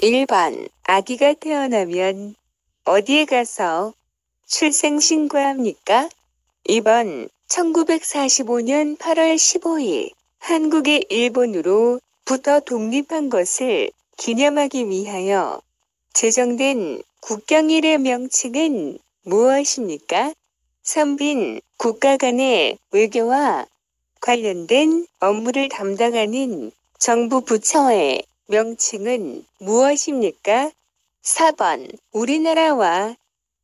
1번 아기가 태어나면 어디에 가서 출생신고합니까? 2번 1945년 8월 15일 한국이 일본으로부터 독립한 것을 기념하기 위하여 제정된 국경일의 명칭은 무엇입니까? 3번 국가 간의 외교와 관련된 업무를 담당하는 정부 부처의 명칭은 무엇입니까? 4번 우리나라와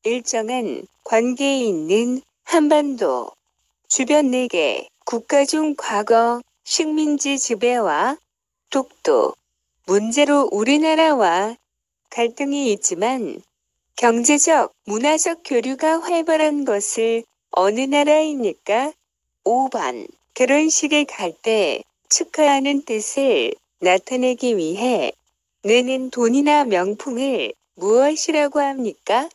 일정한 관계에 있는 한반도 주변 4개 국가 중 과거 식민지 지배와 독도 문제로 우리나라와 갈등이 있지만 경제적, 문화적 교류가 활발한 것을 어느 나라입니까? 5번 결혼식에 갈 때 축하하는 뜻을 나타내기 위해 내는 돈이나 명품을 무엇이라고 합니까?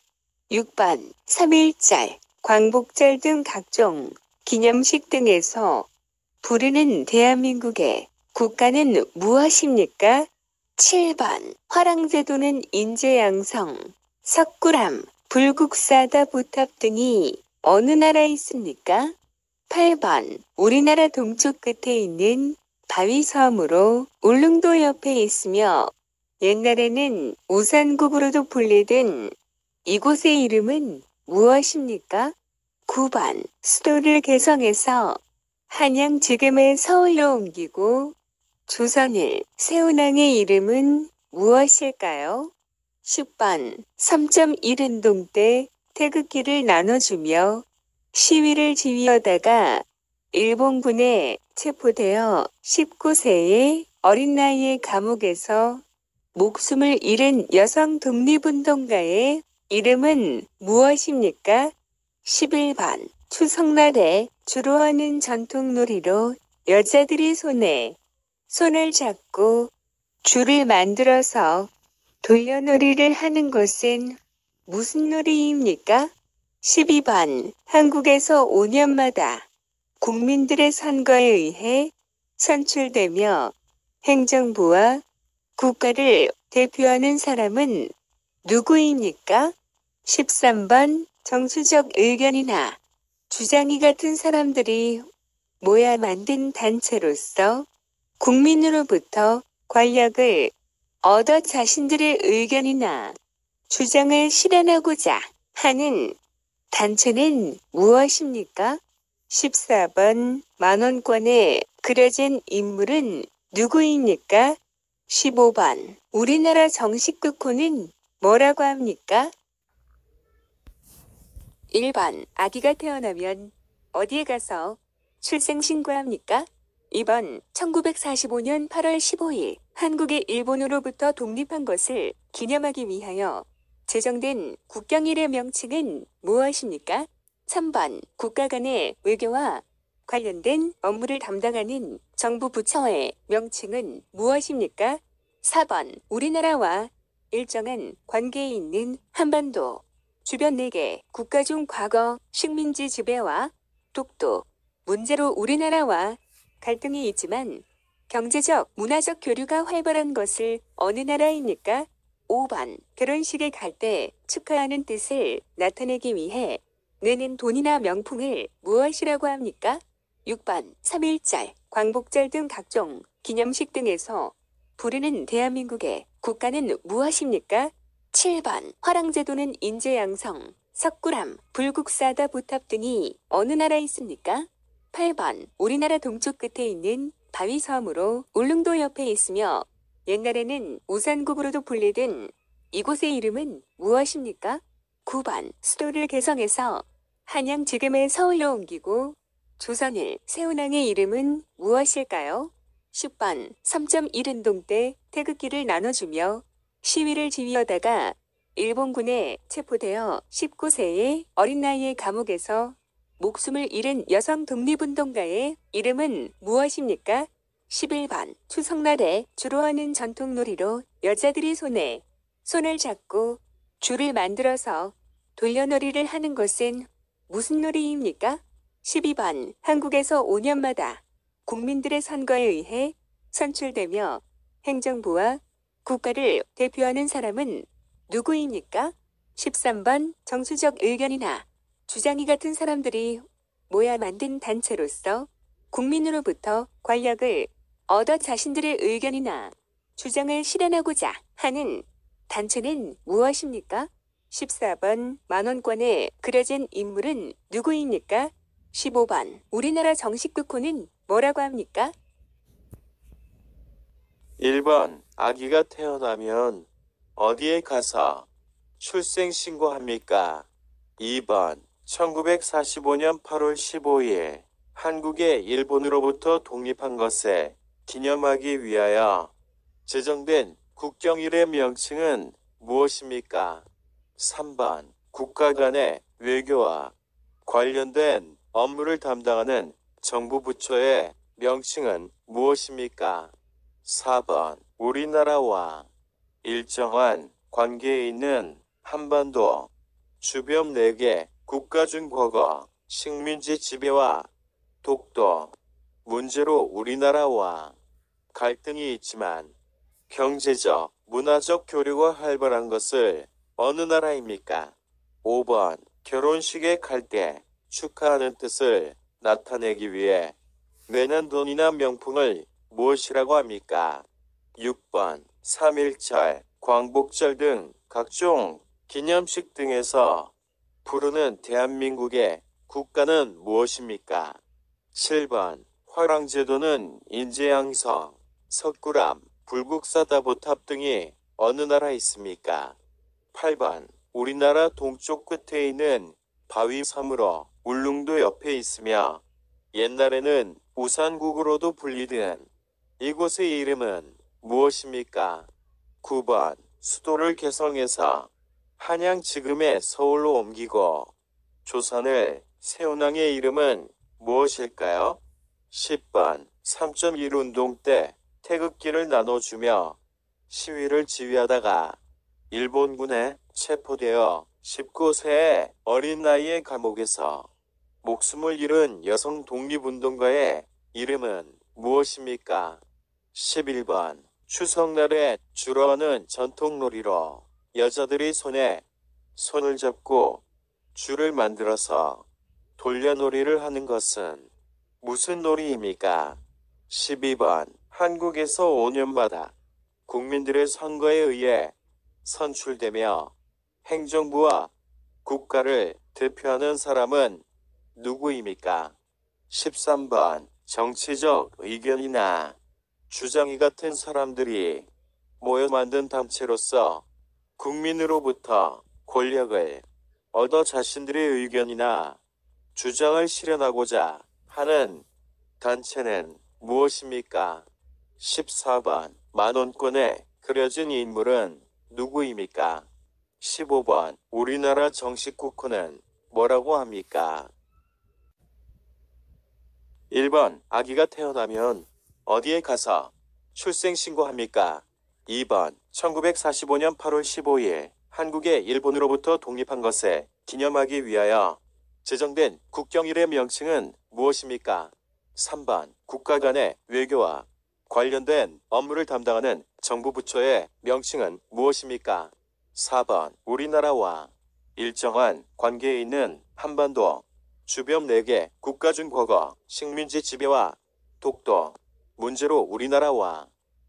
6번 3.1절, 광복절 등 각종 기념식 등에서 부르는 대한민국의 국가는 무엇입니까? 7번 화랑제도는 인제양성, 석굴암, 불국사다 부탑 등이 어느 나라에 있습니까? 8번 우리나라 동쪽 끝에 있는 바위섬으로 울릉도 옆에 있으며 옛날에는 우산국으로도 불리던 이곳의 이름은 무엇입니까? 9번 수도를 개성해서 한양 지금의 서울로 옮기고 조선을 세운 왕의 이름은 무엇일까요? 10번 3.1운동 때 태극기를 나눠주며 시위를 지휘하다가 일본군에 체포되어 19세의 어린 나이에 감옥에서 목숨을 잃은 여성 독립운동가의 이름은 무엇입니까? 11번 추석날에 주로 하는 전통놀이로 여자들이 손을 잡고 줄을 만들어서 돌려놀이를 하는 것은 무슨 놀이입니까? 12번 한국에서 5년마다 국민들의 선거에 의해 선출되며 행정부와 국가를 대표하는 사람은 누구입니까? 13번 정치적 의견이나 주장이 같은 사람들이 모여 만든 단체로서 국민으로부터 권력을 얻어 자신들의 의견이나 주장을 실현하고자 하는 단체는 무엇입니까? 14번 만원권에 그려진 인물은 누구입니까? 15번 우리나라 정식 국호는 뭐라고 합니까? 1번 아기가 태어나면 어디에 가서 출생신고합니까? 2번 1945년 8월 15일 한국이 일본으로부터 독립한 것을 기념하기 위하여 제정된 국경일의 명칭은 무엇입니까? 3번 국가 간의 외교와 관련된 업무를 담당하는 정부 부처의 명칭은 무엇입니까? 4번 우리나라와 일정한 관계에 있는 한반도 주변 4개 국가 중 과거 식민지 지배와 독도 문제로 우리나라와 갈등이 있지만 경제적, 문화적 교류가 활발한 것을 어느 나라입니까? 5번 결혼식에 갈 때 축하하는 뜻을 나타내기 위해 내는 돈이나 명품을 무엇이라고 합니까? 6번 3.1절, 광복절 등 각종 기념식 등에서 부르는 대한민국의 국가는 무엇입니까? 7번 화랑제도는 인제양성, 석굴암, 불국사다 부탑 등이 어느 나라에 있습니까? 8번 우리나라 동쪽 끝에 있는 바위섬으로 울릉도 옆에 있으며 옛날에는 우산국으로도 불리던 이곳의 이름은 무엇입니까? 9번 수도를 개성해서 한양 지금의 서울로 옮기고 조선을 세운 왕의 이름은 무엇일까요? 10번 3.1운동 때 태극기를 나눠주며 시위를 지휘하다가 일본군에 체포되어 19세의 어린 나이에 감옥에서 목숨을 잃은 여성 독립운동가의 이름은 무엇입니까? 11번 추석날에 주로 하는 전통놀이로 여자들이 손을 잡고 줄을 만들어서 돌려놀이를 하는 것은 무슨 놀이입니까? 12번 한국에서 5년마다 국민들의 선거에 의해 선출되며 행정부와 국가를 대표하는 사람은 누구입니까? 13번 정수적 의견이나 주장이 같은 사람들이 모여 만든 단체로서 국민으로부터 권력을 얻어 자신들의 의견이나 주장을 실현하고자 하는 단체는 무엇입니까? 14번 만원권에 그려진 인물은 누구입니까? 15번 우리나라 정식 국호는 뭐라고 합니까? 1번 아기가 태어나면 어디에 가서 출생신고합니까? 2번 1945년 8월 15일 한국의 일본으로부터 독립한 것에 기념하기 위하여 제정된 국경일의 명칭은 무엇입니까? 3번 국가 간의 외교와 관련된 업무를 담당하는 정부 부처의 명칭은 무엇입니까? 4번 우리나라와 일정한 관계에 있는 한반도 주변 4개 국가 중 과거 식민지 지배와 독도 문제로 우리나라와 갈등이 있지만 경제적, 문화적 교류가 활발한 것을 어느 나라입니까? 5번 결혼식에 갈 때 축하하는 뜻을 나타내기 위해 내는 돈이나 명품을 무엇이라고 합니까? 6번 3.1절, 광복절 등 각종 기념식 등에서 부르는 대한민국의 국가는 무엇입니까? 7번 화랑제도는 인제양성, 석굴암, 불국사다보탑 등이 어느 나라에 있습니까? 8번 우리나라 동쪽 끝에 있는 바위 섬으로 울릉도 옆에 있으며 옛날에는 우산국으로도 불리던 이곳의 이름은 무엇입니까? 9번 수도를 개성해서 한양 지금의 서울로 옮기고 조선을 세운왕의 이름은 무엇일까요? 10번 3.1 운동 때 태극기를 나눠주며 시위를 지휘하다가 일본군에 체포되어 19세의 어린 나이의 감옥에서 목숨을 잃은 여성 독립운동가의 이름은 무엇입니까? 11번 추석날에 주로 하는 전통놀이로 여자들이 손에 손을 잡고 줄을 만들어서 돌려놀이를 하는 것은 무슨 놀이입니까? 12번 한국에서 5년마다 국민들의 선거에 의해 선출되며 행정부와 국가를 대표하는 사람은 누구입니까? 13번 정치적 의견이나 주장이 같은 사람들이 모여 만든 단체로서 국민으로부터 권력을 얻어 자신들의 의견이나 주장을 실현하고자 하는 단체는 무엇입니까? 14번 만원권에 그려진 인물은 누구입니까? 15번 우리나라 정식 국호는 뭐라고 합니까? 1번 아기가 태어나면 어디에 가서 출생신고합니까? 2번 1945년 8월 15일 한국의 일본으로부터 독립한 것에 기념하기 위하여 제정된 국경일의 명칭은 무엇입니까? 3번 국가 간의 외교와 관련된 업무를 담당하는 정부 부처의 명칭은 무엇입니까? 4번 우리나라와 일정한 관계에 있는 한반도 주변 4개 국가 중 과거 식민지 지배와 독도 문제로 우리나라와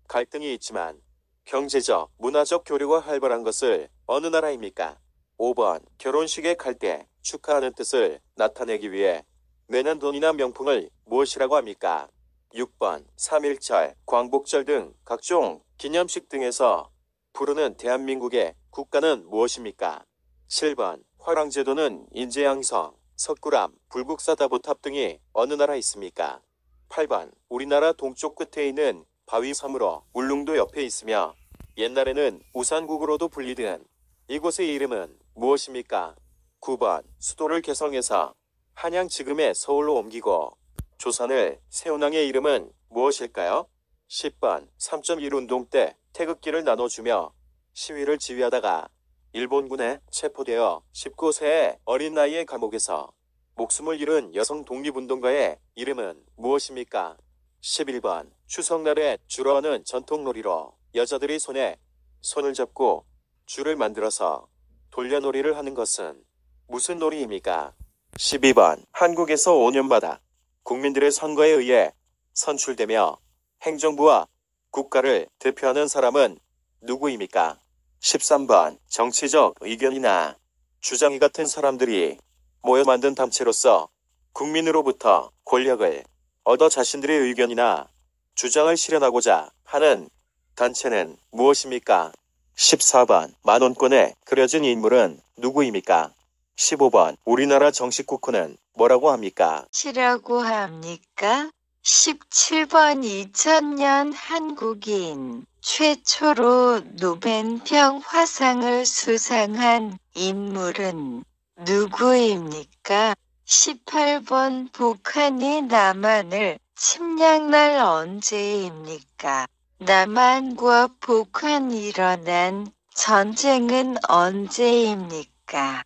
갈등이 있지만 경제적, 문화적 교류가 활발한 것을 어느 나라입니까? 5번 결혼식에 갈 때 축하하는 뜻을 나타내기 위해 내는 돈이나 명품을 무엇이라고 합니까? 6번 3.1절, 광복절 등 각종 기념식 등에서 부르는 대한민국의 국가는 무엇입니까? 7번 화랑제도는 인제양성, 석굴암, 불국사다보탑 등이 어느 나라에 있습니까? 8번 우리나라 동쪽 끝에 있는 바위 섬으로 울릉도 옆에 있으며 옛날에는 우산국으로도 불리던 이곳의 이름은 무엇입니까? 9번 수도를 개성해서 한양 지금의 서울로 옮기고 조선을 세운왕의 이름은 무엇일까요? 10번 3.1 운동 때 태극기를 나눠주며 시위를 지휘하다가 일본군에 체포되어 19세의 어린 나이의 감옥에서 목숨을 잃은 여성 독립운동가의 이름은 무엇입니까? 11번 추석날에 주로 하는 전통놀이로 여자들이 손에 손을 잡고 줄을 만들어서 돌려놀이를 하는 것은 무슨 놀이입니까? 12번 한국에서 5년마다 국민들의 선거에 의해 선출되며 행정부와 국가를 대표하는 사람은 누구입니까? 13번 정치적 의견이나 주장이 같은 사람들이 모여 만든 단체로서 국민으로부터 권력을 얻어 자신들의 의견이나 주장을 실현하고자 하는 단체는 무엇입니까? 14번 만원권에 그려진 인물은 누구입니까? 15번 우리나라 정식 국호는 뭐라고 합니까? 시라고 합니까? 17번 2000년 한국인 최초로 노벤병 화상을 수상한 인물은 누구입니까? 18번 북한이 남한을 침략날 언제입니까? 남한과 북한이 일어난 전쟁은 언제입니까?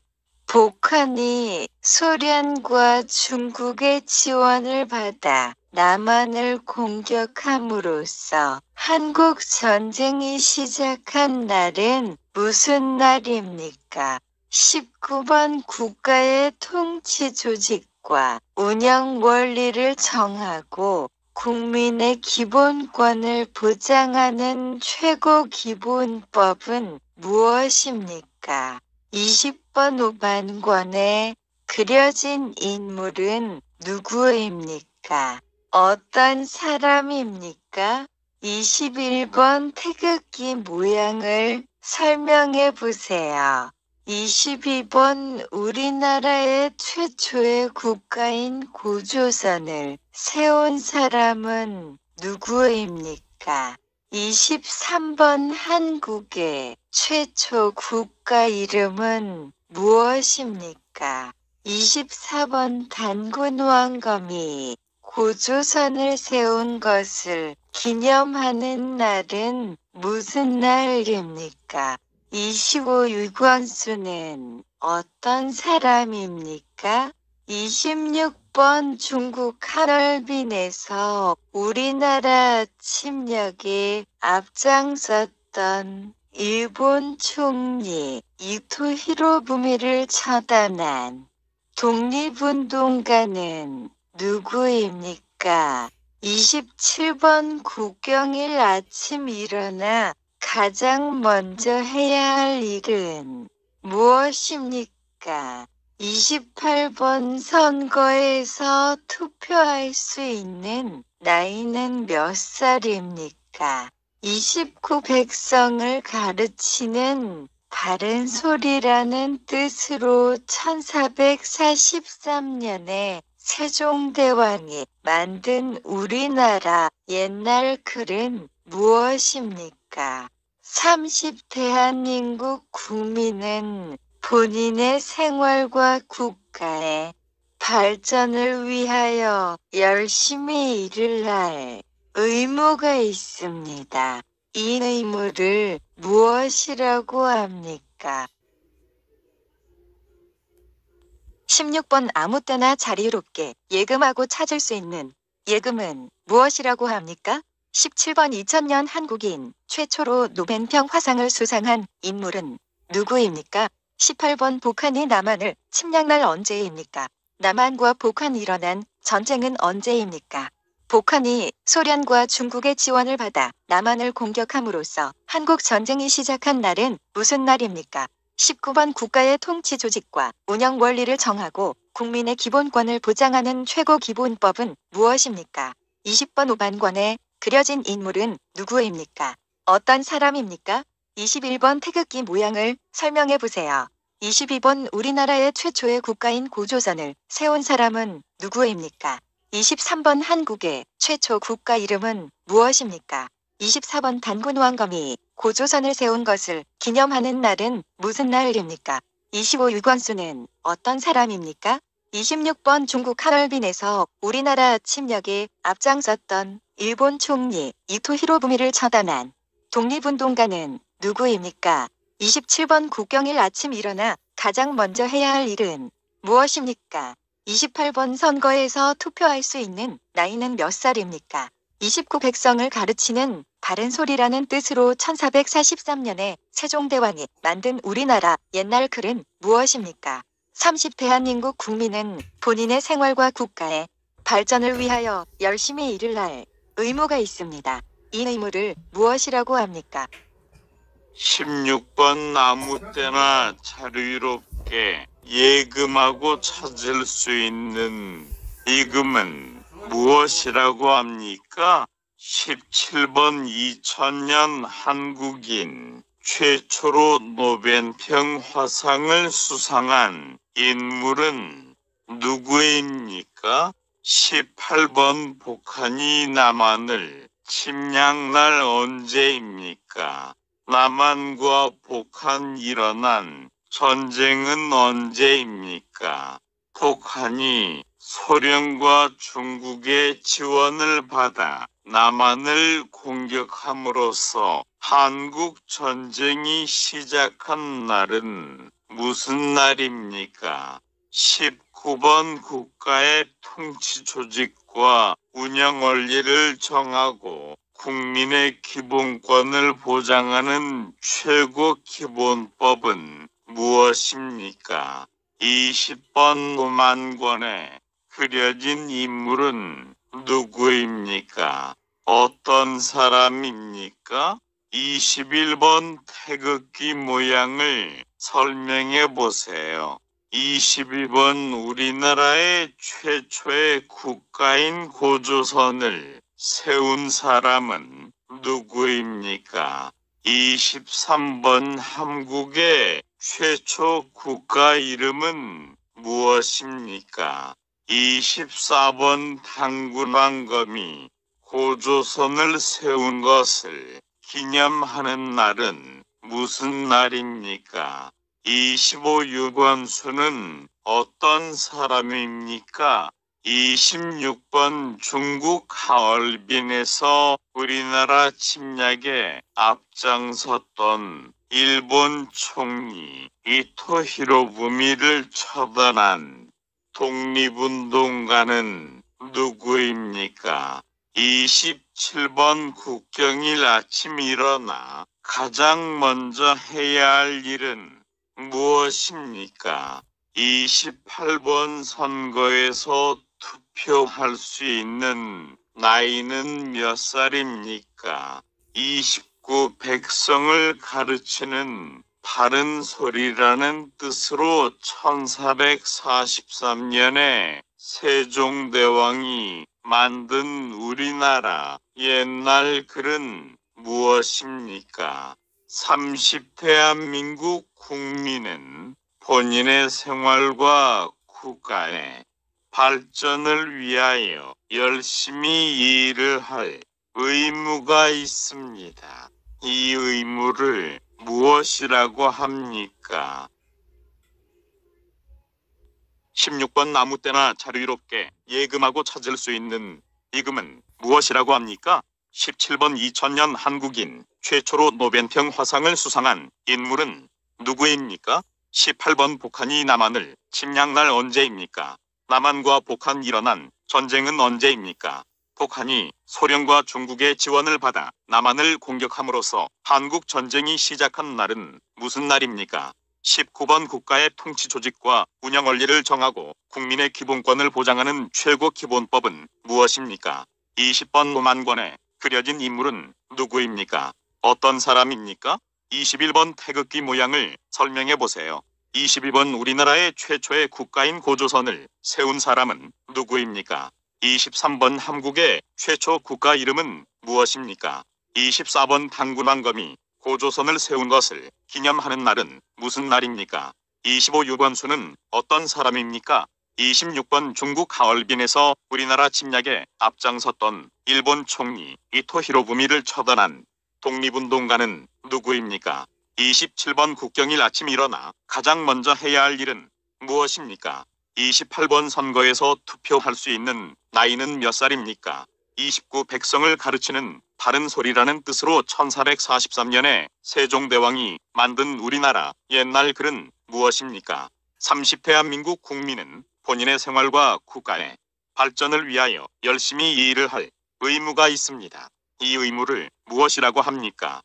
북한이 소련과 중국의 지원을 받아 남한을 공격함으로써 한국 전쟁이 시작한 날은 무슨 날입니까? 19번 국가의 통치 조직과 운영 원리를 정하고 국민의 기본권을 보장하는 최고 기본법은 무엇입니까? 20번 오반권에 그려진 인물은 누구입니까? 어떤 사람입니까? 21번 태극기 모양을 설명해 보세요. 22번 우리나라의 최초의 국가인 고조선을 세운 사람은 누구입니까? 23번 한국의 최초 국가 이름은 무엇입니까? 24번 단군 왕검이 고조선을 세운 것을 기념하는 날은 무슨 날입니까? 25 유관수는 어떤 사람입니까? 26번 중국 하얼빈에서 우리나라 침략에 앞장섰던 일본 총리 이토 히로부미를 처단한 독립운동가는 누구입니까? 27번 국경일 아침 일어나 가장 먼저 해야 할 일은 무엇입니까? 28번 선거에서 투표할 수 있는 나이는 몇 살입니까? 29 백성을 가르치는 바른 소리라는 뜻으로 1443년에 세종대왕이 만든 우리나라 옛날 글은 무엇입니까? 30 대한민국 국민은 본인의 생활과 국가의 발전을 위하여 열심히 일을 할 의무가 있습니다. 이 의무를 무엇이라고 합니까? 16번 아무 때나 자리롭게 예금하고 찾을 수 있는 예금은 무엇이라고 합니까? 17번 2000년 한국인 최초로 노벤병 화상을 수상한 인물은 누구입니까? 18번 북한이 남한을 침략날 언제입니까? 남한과 북한이 일어난 전쟁은 언제입니까? 북한이 소련과 중국의 지원을 받아 남한을 공격함으로써 한국 전쟁이 시작한 날은 무슨 날입니까? 19번 국가의 통치 조직과 운영 원리를 정하고 국민의 기본권을 보장하는 최고 기본법은 무엇입니까? 20번 오반권에 그려진 인물은 누구입니까? 어떤 사람입니까? 21번 태극기 모양을 설명해 보세요. 22번 우리나라의 최초의 국가인 고조선을 세운 사람은 누구입니까? 23번 한국의 최초 국가 이름은 무엇입니까? 24번 단군 왕검이 고조선을 세운 것을 기념하는 날은 무슨 날입니까? 25 유관수는 어떤 사람입니까? 26번 중국 하얼빈에서 우리나라 침략에 앞장섰던 일본 총리 이토 히로부미를 처단한 독립운동가는 누구입니까? 27번 국경일 아침 일어나 가장 먼저 해야 할 일은 무엇입니까? 28번 선거에서 투표할 수 있는 나이는 몇 살입니까? 29 백성을 가르치는 바른 소리라는 뜻으로 1443년에 세종대왕이 만든 우리나라 옛날 글은 무엇입니까? 30. 대한민국 국민은 본인의 생활과 국가의 발전을 위하여 열심히 일을 할 의무가 있습니다. 이 의무를 무엇이라고 합니까? 16번 아무 때나 자유롭게 예금하고 찾을 수 있는 이금은 무엇이라고 합니까? 17번 2000년 한국인 최초로 노벨평 화상을 수상한 인물은 누구입니까? 18번 북한이 남한을 침략날 언제입니까? 남한과 북한 일어난 전쟁은 언제입니까? 북한이 소련과 중국의 지원을 받아 남한을 공격함으로써 한국 전쟁이 시작한 날은 무슨 날입니까? 19번 국가의 통치 조직과 운영 원리를 정하고 국민의 기본권을 보장하는 최고 기본법은 무엇입니까? 20번 노만권에 그려진 인물은 누구입니까? 어떤 사람입니까? 21번 태극기 모양을 설명해 보세요. 22번 우리나라의 최초의 국가인 고조선을 세운 사람은 누구입니까? 23번 한국의 최초 국가 이름은 무엇입니까? 24번 당군왕검이 고조선을 세운 것을 기념하는 날은 무슨 날입니까? 25 유관수는 어떤 사람입니까? 26번 중국 하얼빈에서 우리나라 침략에 앞장섰던 일본 총리 이토 히로부미를 처단한 독립운동가는 누구입니까? 27번 국경일 아침 일어나 가장 먼저 해야 할 일은 무엇입니까? 28번 선거에서 투표할 수 있는 나이는 몇 살입니까? 29 백성을 가르치는 바른 소리라는 뜻으로 1443년에 세종대왕이 만든 우리나라 옛날 글은 무엇입니까? 30. 대한민국 국민은 본인의 생활과 국가의 발전을 위하여 열심히 일을 할 의무가 있습니다. 이 의무를 무엇이라고 합니까? 16번 아무 때나 자유롭게 예금하고 찾을 수 있는 이금은 무엇이라고 합니까? 17번 2000년 한국인 최초로 노벨평 화상을 수상한 인물은 누구입니까? 18번 북한이 남한을 침략날 언제입니까? 남한과 북한 일어난 전쟁은 언제입니까? 북한이 소련과 중국의 지원을 받아 남한을 공격함으로써 한국 전쟁이 시작한 날은 무슨 날입니까? 19번 국가의 통치 조직과 운영 원리를 정하고 국민의 기본권을 보장하는 최고 기본법은 무엇입니까? 20번 노만권에 그려진 인물은 누구입니까? 어떤 사람입니까? 21번 태극기 모양을 설명해 보세요. 22번 우리나라의 최초의 국가인 고조선을 세운 사람은 누구입니까? 23번 한국의 최초 국가 이름은 무엇입니까? 24번 당군왕검이 고조선을 세운 것을 기념하는 날은 무슨 날입니까? 25 유관수는 어떤 사람입니까? 26번 중국 하얼빈에서 우리나라 침략에 앞장섰던 일본 총리 이토 히로부미를 처단한 독립운동가는 누구입니까? 27번 국경일 아침 일어나 가장 먼저 해야 할 일은 무엇입니까? 28번 선거에서 투표할 수 있는 나이는 몇 살입니까? 29 백성을 가르치는 바른 소리라는 뜻으로 1443년에 세종대왕이 만든 우리나라 옛날 글은 무엇입니까? 30 대한민국 국민은 본인의 생활과 국가의 발전을 위하여 열심히 일을 할 의무가 있습니다. 이 의무를 무엇이라고 합니까?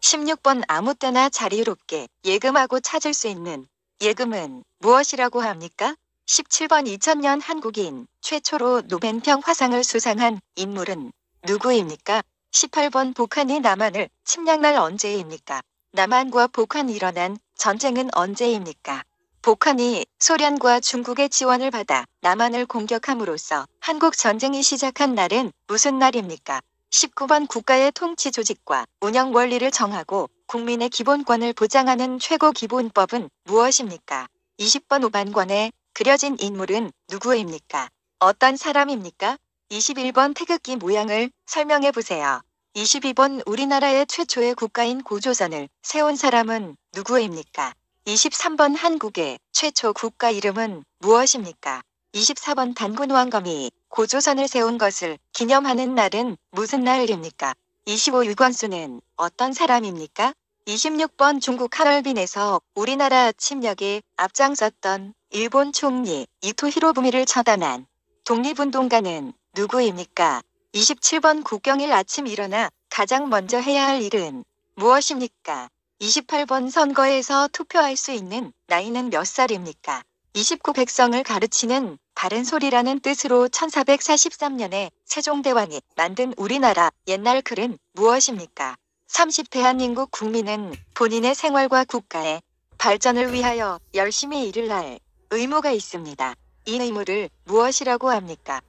16번 아무 때나 자리롭게 예금하고 찾을 수 있는 예금은 무엇이라고 합니까? 17번 2000년 한국인 최초로 노벤평 화상을 수상한 인물은 누구입니까? 18번 북한이 남한을 침략날 언제입니까? 남한과 북한이 일어난 전쟁은 언제입니까? 북한이 소련과 중국의 지원을 받아 남한을 공격함으로써 한국 전쟁이 시작한 날은 무슨 날입니까? 19번 국가의 통치 조직과 운영 원리를 정하고 국민의 기본권을 보장하는 최고 기본법은 무엇입니까? 20번 오반관에 그려진 인물은 누구입니까? 어떤 사람입니까? 21번 태극기 모양을 설명해 보세요. 22번 우리나라의 최초의 국가인 고조선을 세운 사람은 누구입니까? 23번 한국의 최초 국가 이름은 무엇입니까? 24번 단군 왕검이 고조선을 세운 것을 기념하는 날은 무슨 날입니까? 25 유건수는 어떤 사람입니까? 26번 중국 하얼빈에서 우리나라 침략에 앞장섰던 일본 총리 이토 히로부미를 처단한 독립운동가는 누구입니까? 27번 국경일 아침 일어나 가장 먼저 해야 할 일은 무엇입니까? 28번 선거에서 투표할 수 있는 나이는 몇 살입니까? 29 백성을 가르치는 바른 소리라는 뜻으로 1443년에 세종대왕이 만든 우리나라 옛날 글은 무엇입니까? 30 대한민국 국민은 본인의 생활과 국가의 발전을 위하여 열심히 일을 할 의무가 있습니다. 이 의무를 무엇이라고 합니까?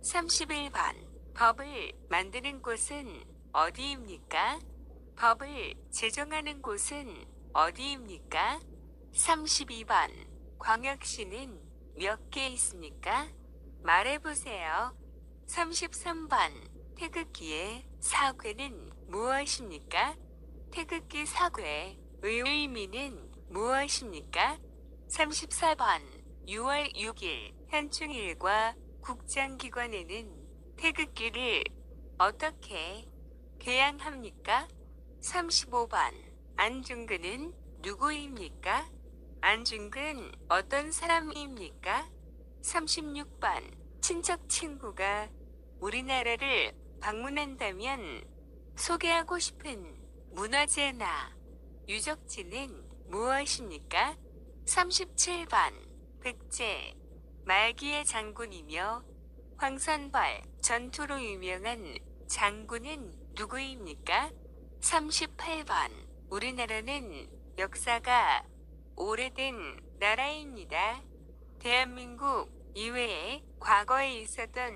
31번 법을 만드는 곳은 어디입니까? 법을 제정하는 곳은 어디입니까? 32번 광역시는 몇 개 있습니까? 말해보세요. 33번 태극기의 사괴는 무엇입니까? 태극기 사괴의 의미는 무엇입니까? 34번 6월 6일 현충일과 국장기관에는 태극기를 어떻게 개양합니까? 35번 안중근은 누구입니까? 안중근 어떤 사람입니까? 36번 친척 친구가 우리나라를 방문한다면 소개하고 싶은 문화재나 유적지는 무엇입니까? 37번 백제 말기의 장군이며 황선벌 전투로 유명한 장군은 누구입니까? 38번 우리나라는 역사가 오래된 나라입니다. 대한민국 이외에 과거에 있었던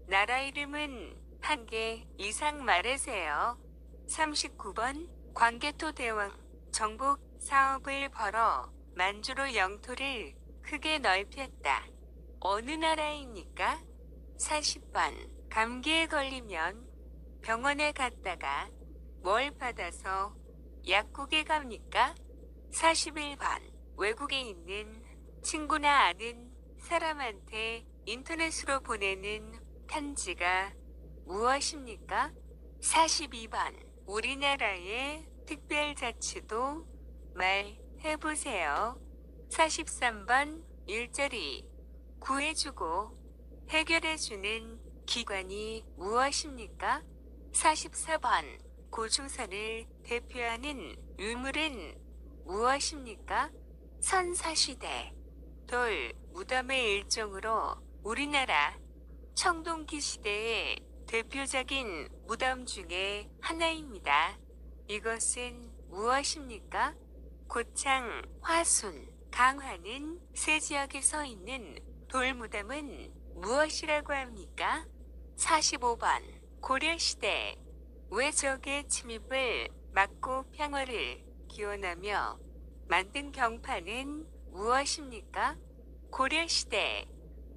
나라 이름은 한 개 이상 말하세요. 39번 광개토 대왕 정복 사업을 벌어 만주로 영토를 크게 넓혔다. 어느 나라입니까? 40번 감기에 걸리면 병원에 갔다가 뭘 받아서 약국에 갑니까? 41번 외국에 있는 친구나 아는 사람한테 인터넷으로 보내는 편지가 무엇입니까? 42번 우리나라의 특별자치도 말해보세요. 43번 일자리 구해주고 해결해주는 기관이 무엇입니까? 44번 고조선을 대표하는 유물은 무엇입니까? 선사시대 돌 무덤의 일종으로 우리나라 청동기 시대의 대표적인 무덤 중에 하나입니다. 이것은 무엇입니까? 고창, 화순, 강화는 세 지역에 서 있는 돌무덤은 무엇이라고 합니까? 45번 고려시대 외적의 침입을 막고 평화를 기원하며 만든 병파는 무엇입니까? 고려시대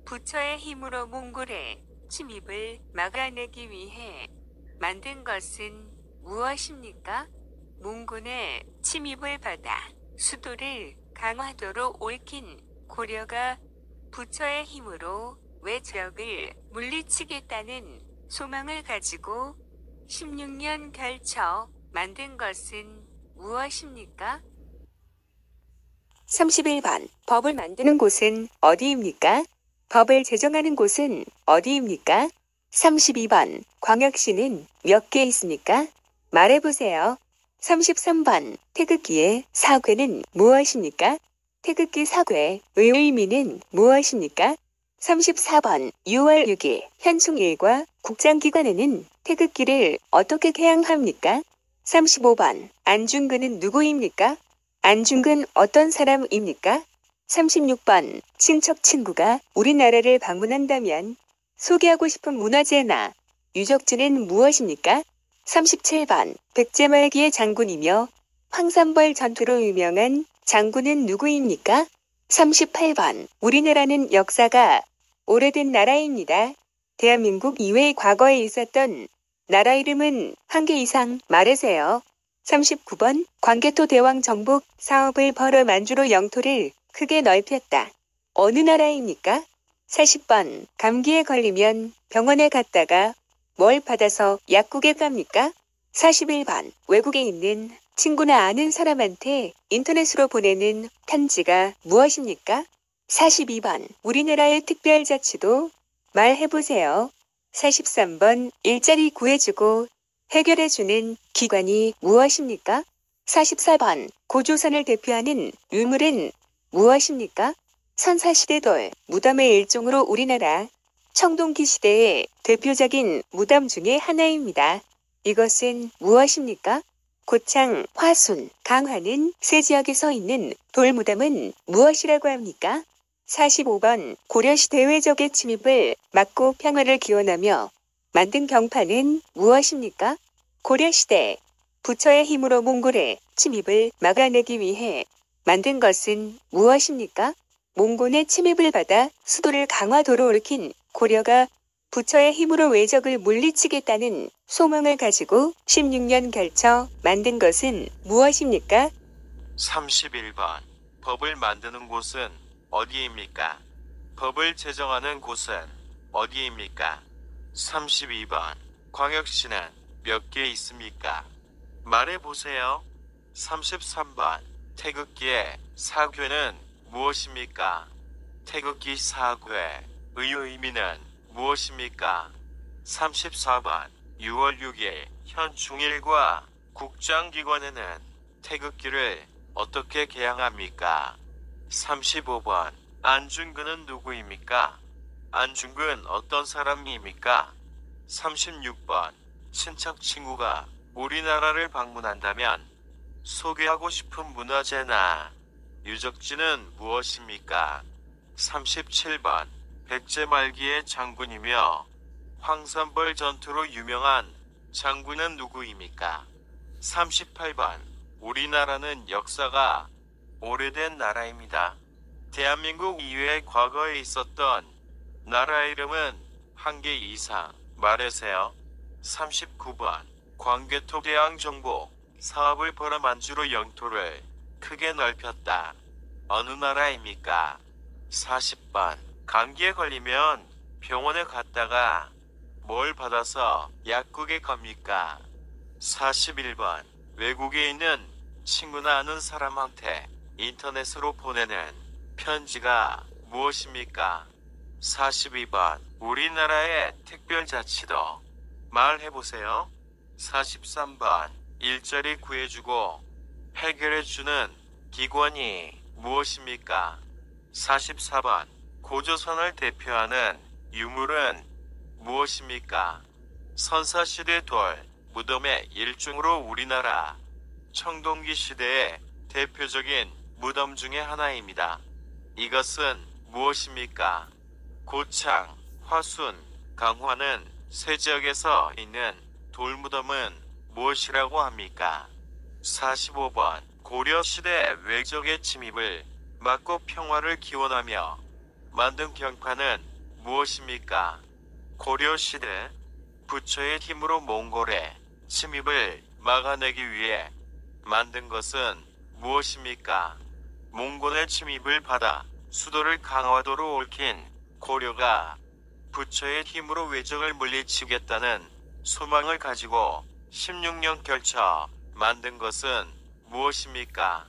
부처의 힘으로 몽골의 침입을 막아내기 위해 만든 것은 무엇입니까? 몽골의 침입을 받아 수도를 강화도로 옮긴 고려가 부처의 힘으로 외적을 물리치겠다는 소망을 가지고 16년 걸쳐 만든 것은 무엇입니까? 31번. 법을 만드는 곳은 어디입니까? 법을 제정하는 곳은 어디입니까? 32번. 광역시는 몇 개 있습니까? 말해보세요. 33번. 태극기의 사괴는 무엇입니까? 태극기 사괴의 의미는 무엇입니까? 34번. 6월 6일 현충일과 국장기관에는 태극기를 어떻게 개항합니까? 35번. 안중근은 누구입니까? 안중근 어떤 사람입니까? 36번. 친척 친구가 우리나라를 방문한다면 소개하고 싶은 문화재나 유적지는 무엇입니까? 37번. 백제말기의 장군이며 황산벌 전투로 유명한 장군은 누구입니까? 38번. 우리나라는 역사가 오래된 나라입니다. 대한민국 이외의 과거에 있었던 나라 이름은 한 개 이상 말하세요. 39번. 광개토 대왕 정복 사업을 벌어 만주로 영토를 크게 넓혔다. 어느 나라입니까? 40번. 감기에 걸리면 병원에 갔다가 뭘 받아서 약국에 갑니까? 41번. 외국에 있는 친구나 아는 사람한테 인터넷으로 보내는 편지가 무엇입니까? 42번. 우리나라의 특별자치도 말해보세요. 43번. 일자리 구해주고 해결해주는 기관이 무엇입니까? 44번. 고조선을 대표하는 유물은 무엇입니까? 선사시대 돌, 무덤의 일종으로 우리나라 청동기 시대의 대표적인 무덤 중의 하나입니다. 이것은 무엇입니까? 고창, 화순, 강화는 세 지역에서 있는 돌무덤은 무엇이라고 합니까? 45번. 고려시대 외적의 침입을 막고 평화를 기원하며 만든 경판은 무엇입니까? 고려시대 부처의 힘으로 몽골의 침입을 막아내기 위해 만든 것은 무엇입니까? 몽골의 침입을 받아 수도를 강화도로 옮긴 고려가 부처의 힘으로 외적을 물리치겠다는 소망을 가지고 16년 걸쳐 만든 것은 무엇입니까? 31번. 법을 만드는 곳은 어디입니까? 법을 제정하는 곳은 어디입니까? 32번. 광역시는 몇 개 있습니까? 말해보세요. 33번. 태극기의 사괴는 무엇입니까? 태극기 사괴의 의미는 무엇입니까? 34번. 6월 6일 현충일과 국장기관에는 태극기를 어떻게 개항합니까? 35번. 안중근은 누구입니까? 안중근 어떤 사람입니까? 36번. 친척 친구가 우리나라를 방문한다면 소개하고 싶은 문화재나 유적지는 무엇입니까? 37번. 백제말기의 장군이며 황산벌 전투로 유명한 장군은 누구입니까? 38번. 우리나라는 역사가 오래된 나라입니다. 대한민국 이외의 과거에 있었던 나라 이름은 한 개 이상 말하세요. 39번. 광개토 대왕 정복 사업을 벌어 만주로 영토를 크게 넓혔다. 어느 나라입니까? 40번. 감기에 걸리면 병원에 갔다가 뭘 받아서 약국에 갑니까? 41번. 외국에 있는 친구나 아는 사람한테 인터넷으로 보내는 편지가 무엇입니까? 42번. 우리나라의 특별자치도 말해보세요. 43번. 일자리 구해주고 해결해주는 기관이 무엇입니까? 44번. 고조선을 대표하는 유물은 무엇입니까? 선사시대 돌, 무덤의 일종으로 우리나라 청동기 시대의 대표적인 무덤 중의 하나입니다. 이것은 무엇입니까? 고창, 화순, 강화는 세 지역에서 있는 돌무덤은 무엇이라고 합니까? 45번. 고려시대 외적의 침입을 막고 평화를 기원하며 만든 경판은 무엇입니까? 고려시대 부처의 힘으로 몽골의 침입을 막아내기 위해 만든 것은 무엇입니까? 몽골의 침입을 받아 수도를 강화도로 옮긴 고려가 부처의 힘으로 외적을 물리치겠다는 소망을 가지고 16년 걸쳐 만든 것은 무엇입니까?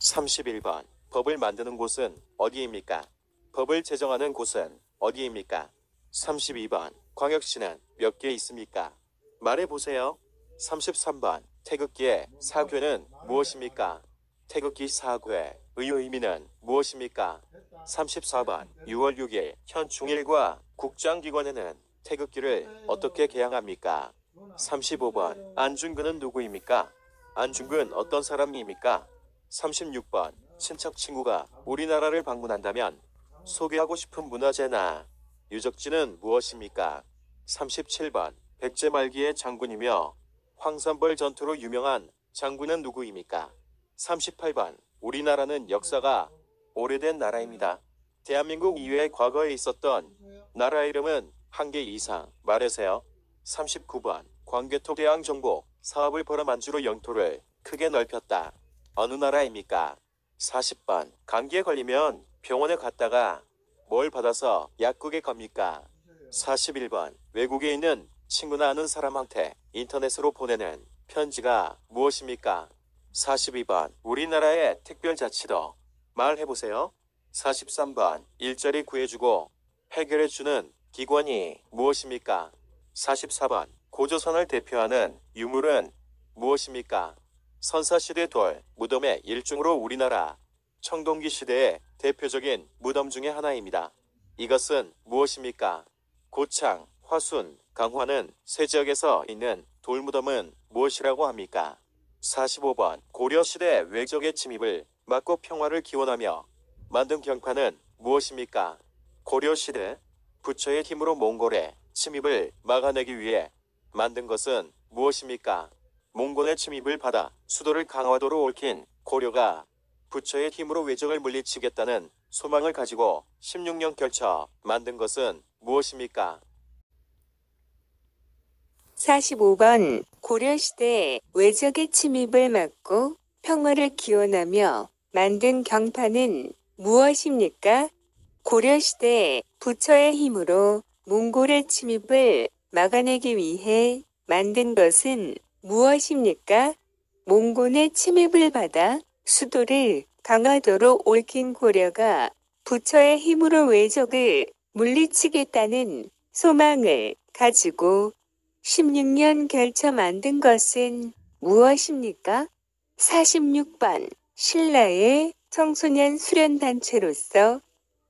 31번. 법을 만드는 곳은 어디입니까? 법을 제정하는 곳은 어디입니까? 32번. 광역시는 몇 개 있습니까? 말해보세요. 33번. 태극기의 사괴는 무엇입니까? 태극기 사괴의 의미는 무엇입니까? 34번. 6월 6일 현 중일과 국장기관에는 태극기를 어떻게 개항합니까? 35번. 안중근은 누구입니까? 안중근 어떤 사람입니까? 36번. 친척 친구가 우리나라를 방문한다면 소개하고 싶은 문화재나 유적지는 무엇입니까? 37번. 백제 말기의 장군이며 황산벌 전투로 유명한 장군은 누구입니까? 38번. 우리나라는 역사가 오래된 나라입니다. 대한민국 이외에 과거에 있었던 나라 이름은 한 개 이상 말하세요. 39번. 광개토 대항 정복 사업을 벌어 만주로 영토를 크게 넓혔다. 어느 나라입니까? 40번. 감기에 걸리면 병원에 갔다가 뭘 받아서 약국에 갑니까? 41번. 외국에 있는 친구나 아는 사람한테 인터넷으로 보내는 편지가 무엇입니까? 42번. 우리나라의 특별자치도 말해보세요. 43번. 일자리 구해주고 해결해주는 기관이 무엇입니까? 44번. 고조선을 대표하는 유물은 무엇입니까? 선사시대 돌, 무덤의 일종으로 우리나라 청동기 시대의 대표적인 무덤 중의 하나입니다. 이것은 무엇입니까? 고창, 화순, 강화는 세 지역에서 있는 돌무덤은 무엇이라고 합니까? 45번. 고려시대 외적의 침입을 막고 평화를 기원하며 만든 경판은 무엇입니까? 고려시대 부처의 힘으로 몽골의 침입을 막아내기 위해 만든 것은 무엇입니까? 몽골의 침입을 받아 수도를 강화도로 옮긴 고려가 부처의 힘으로 외적을 물리치겠다는 소망을 가지고 16년 결쳐 만든 것은 무엇입니까? 45번. 고려시대 외적의 침입을 막고 평화를 기원하며 만든 경판은 무엇입니까? 고려시대 부처의 힘으로 몽골의 침입을 막아내기 위해 만든 것은 무엇입니까? 몽골의 침입을 받아 수도를 강화도로 옮긴 고려가 부처의 힘으로 외적을 물리치겠다는 소망을 가지고 16년 결쳐 만든 것은 무엇입니까? 46번. 신라의 청소년 수련단체로서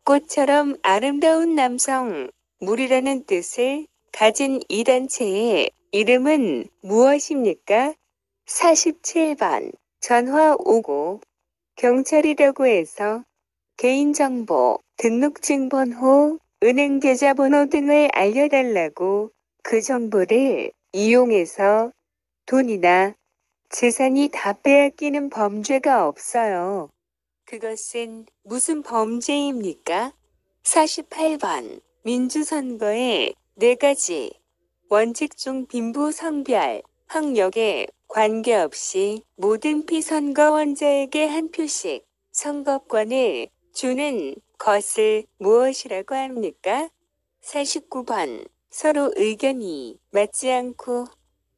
꽃처럼 아름다운 남성 물이라는 뜻을 가진 이 단체의 이름은 무엇입니까? 47번. 전화 오고 경찰이라고 해서 개인정보, 등록증번호, 은행계좌번호 등을 알려달라고 그 정보를 이용해서 돈이나 재산이 다 빼앗기는 범죄가 없어요. 그것은 무슨 범죄입니까? 48번. 민주선거의 4가지 원칙 중 빈부 성별, 학력에 관계없이 모든 피선거원자에게 한 표씩 선거권을 주는 것을 무엇이라고 합니까? 49번. 서로 의견이 맞지 않고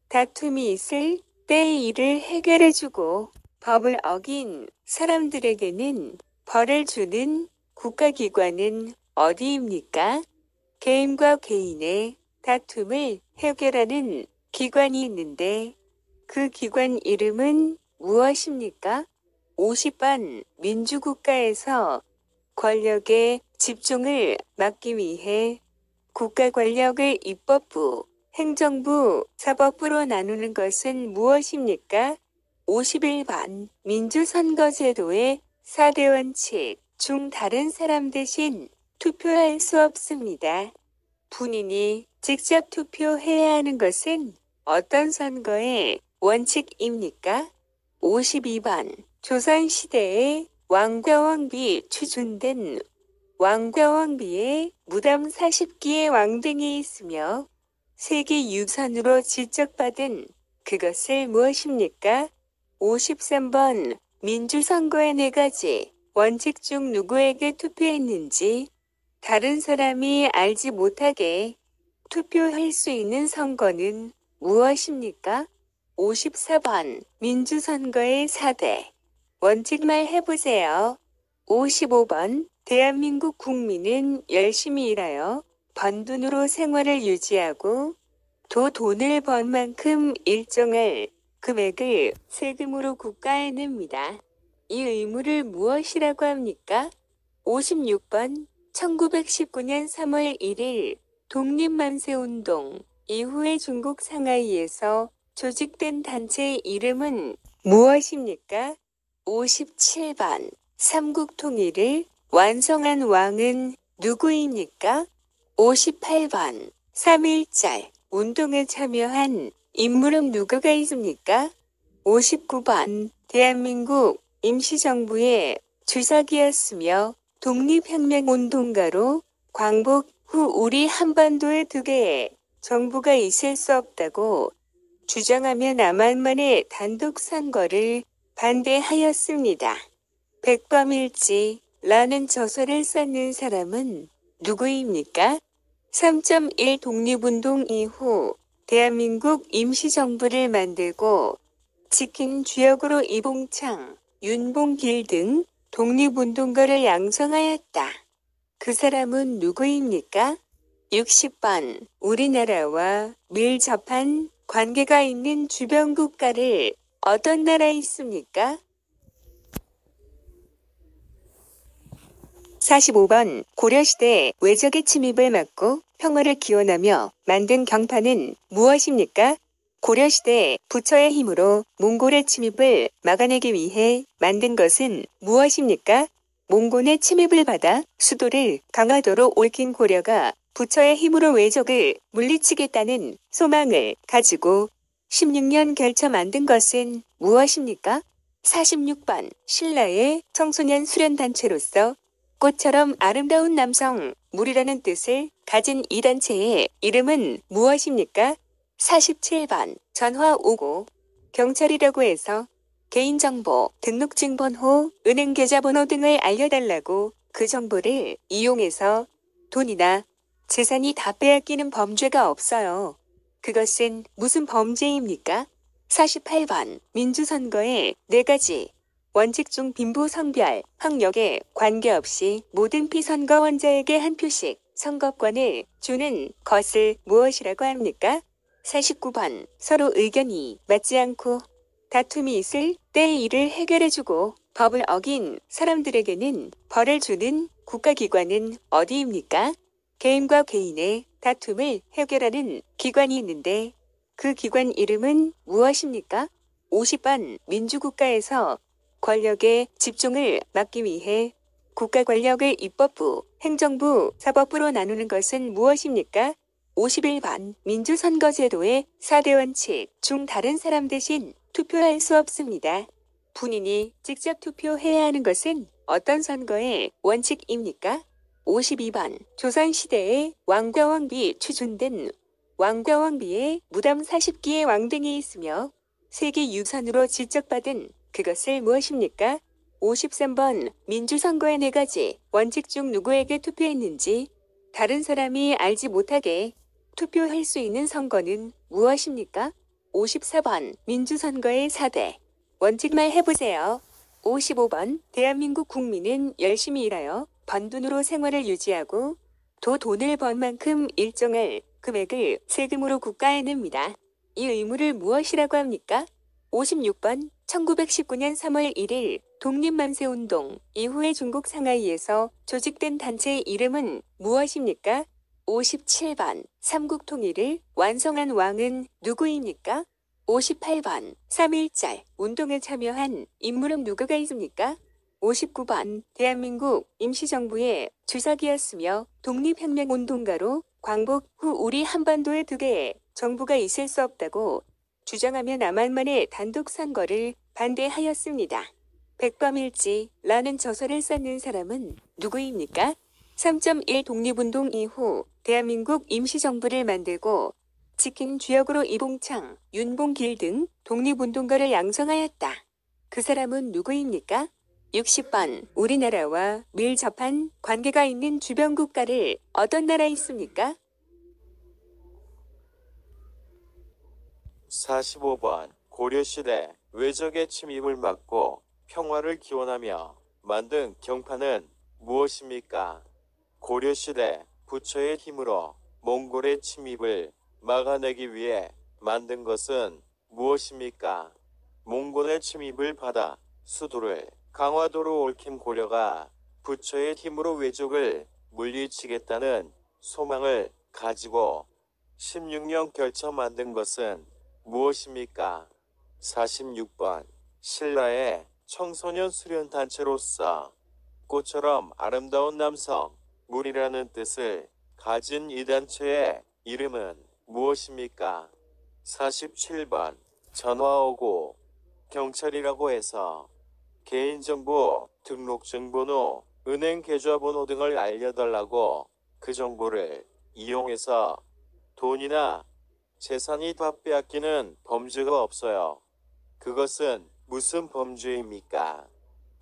다툼이 있을 때 이를 해결해주고 법을 어긴 사람들에게는 벌을 주는 국가기관은 어디입니까? 개인과 개인의 다툼을 해결하는 기관이 있는데 그 기관 이름은 무엇입니까? 50번. 민주국가에서 권력의 집중을 막기 위해 국가 권력을 입법부, 행정부, 사법부로 나누는 것은 무엇입니까? 51번. 민주선거제도의 4대 원칙 중 다른 사람 대신 투표할 수 없습니다. 본인이 직접 투표해야 하는 것은 어떤 선거의 원칙입니까? 52번. 조선시대에 왕과 왕비 추준된 왕과 왕비의 무덤 40기의 왕등이 있으며 세계유산으로 지적받은 그것을 무엇입니까? 53번. 민주선거의 4가지 원칙 중 누구에게 투표했는지 다른 사람이 알지 못하게 투표할 수 있는 선거는 무엇입니까? 54번. 민주선거의 4대 원칙말 해보세요. 55번. 대한민국 국민은 열심히 일하여 번 돈으로 생활을 유지하고 또 돈을 번 만큼 일정할 금액을 세금으로 국가에 냅니다. 이 의무를 무엇이라고 합니까? 56번. 1919년 3월 1일 독립만세운동 이후에 중국 상하이에서 조직된 단체의 이름은 무엇입니까? 57번. 삼국통일을 완성한 왕은 누구입니까? 58번. 3.1절 운동에 참여한 인물은 누구가 있습니까? 59번. 대한민국 임시정부의 주석이었으며 독립혁명운동가로 광복 후 우리 한반도에 두 개의 정부가 있을 수 없다고 주장하며 남한만의 단독 선거를 반대하였습니다. 백범일지라는 저서를 썼는 사람은 누구입니까? 3.1 독립운동 이후 대한민국 임시정부를 만들고 지킨 주역으로 이봉창, 윤봉길 등 독립운동가를 양성하였다. 그 사람은 누구입니까? 60번. 우리나라와 밀접한 관계가 있는 주변 국가를 어떤 나라 있습니까? 45번. 고려시대 외적의 침입을 막고 평화를 기원하며 만든 경판은 무엇입니까? 고려시대 부처의 힘으로 몽골의 침입을 막아내기 위해 만든 것은 무엇입니까? 몽골의 침입을 받아 수도를 강화도로 옮긴 고려가 부처의 힘으로 외적을 물리치겠다는 소망을 가지고 16년 결쳐 만든 것은 무엇입니까? 46번. 신라의 청소년 수련단체로서 꽃처럼 아름다운 남성, 물이라는 뜻을 가진 이 단체의 이름은 무엇입니까? 47번. 전화 오고 경찰이라고 해서 개인정보, 등록증번호, 은행계좌번호 등을 알려달라고 그 정보를 이용해서 돈이나 재산이 다 빼앗기는 범죄가 없어요. 그것은 무슨 범죄입니까? 48번. 민주선거의 4가지 원칙 중 빈부 성별, 학력에 관계없이 모든 피선거원자에게 한 표씩 선거권을 주는 것을 무엇이라고 합니까? 49번. 서로 의견이 맞지 않고 다툼이 있을 때 이를 해결해주고 법을 어긴 사람들에게는 벌을 주는 국가기관은 어디입니까? 개인과 개인의 다툼을 해결하는 기관이 있는데 그 기관 이름은 무엇입니까? 50번. 민주국가에서 권력의 집중을 막기 위해 국가 권력을 입법부, 행정부, 사법부로 나누는 것은 무엇입니까? 51번. 민주선거제도의 4대 원칙 중 다른 사람 대신 투표할 수 없습니다. 본인이 직접 투표해야 하는 것은 어떤 선거의 원칙입니까? 52번. 조선시대에 왕과 왕비 추준된 왕과 왕비의 무덤 40기의 왕등이 있으며 세계유산으로 지적받은 그것을 무엇입니까? 53번. 민주선거의 4가지 원칙 중 누구에게 투표했는지 다른 사람이 알지 못하게 투표할 수 있는 선거는 무엇입니까? 54번. 민주선거의 4대 원칙말 해보세요. 55번. 대한민국 국민은 열심히 일하여 번 돈으로 생활을 유지하고 또 돈을 번 만큼 일정할 금액을 세금으로 국가에 냅니다. 이 의무를 무엇이라고 합니까? 56번. 1919년 3월 1일 독립만세운동 이후에 중국 상하이에서 조직된 단체의 이름은 무엇입니까? 57번. 삼국통일을 완성한 왕은 누구입니까? 58번. 3.1절 운동에 참여한 인물은 누구가 있습니까? 59번. 대한민국 임시정부의 주석이었으며 독립혁명운동가로 광복 후 우리 한반도에 두 개의 정부가 있을 수 없다고 주장하며 남한만의 단독 선거를 반대하였습니다. 백범일지라는 저서를 썼는 사람은 누구입니까? 3.1 독립운동 이후 대한민국 임시정부를 만들고 지킨 주역으로 이봉창, 윤봉길 등 독립운동가를 양성하였다. 그 사람은 누구입니까? 60번. 우리나라와 밀접한 관계가 있는 주변 국가를 어떤 나라 있습니까? 45번. 고려시대 외적의 침입을 막고 평화를 기원하며 만든 경판은 무엇입니까? 고려시대 부처의 힘으로 몽골의 침입을 막아내기 위해 만든 것은 무엇입니까? 몽골의 침입을 받아 수도를 강화도로 옮긴 고려가 부처의 힘으로 외적을 물리치겠다는 소망을 가지고 16년 결쳐 만든 것은 무엇입니까? 46번 신라의 청소년 수련단체로서 꽃처럼 아름다운 남성 물이라는 뜻을 가진 이 단체의 이름은 무엇입니까? 47번 전화 오고 경찰이라고 해서 개인정보, 등록증번호, 은행 계좌번호 등을 알려달라고 그 정보를 이용해서 돈이나 재산이 다 빼앗기는 범죄가 없어요. 그것은 무슨 범죄입니까?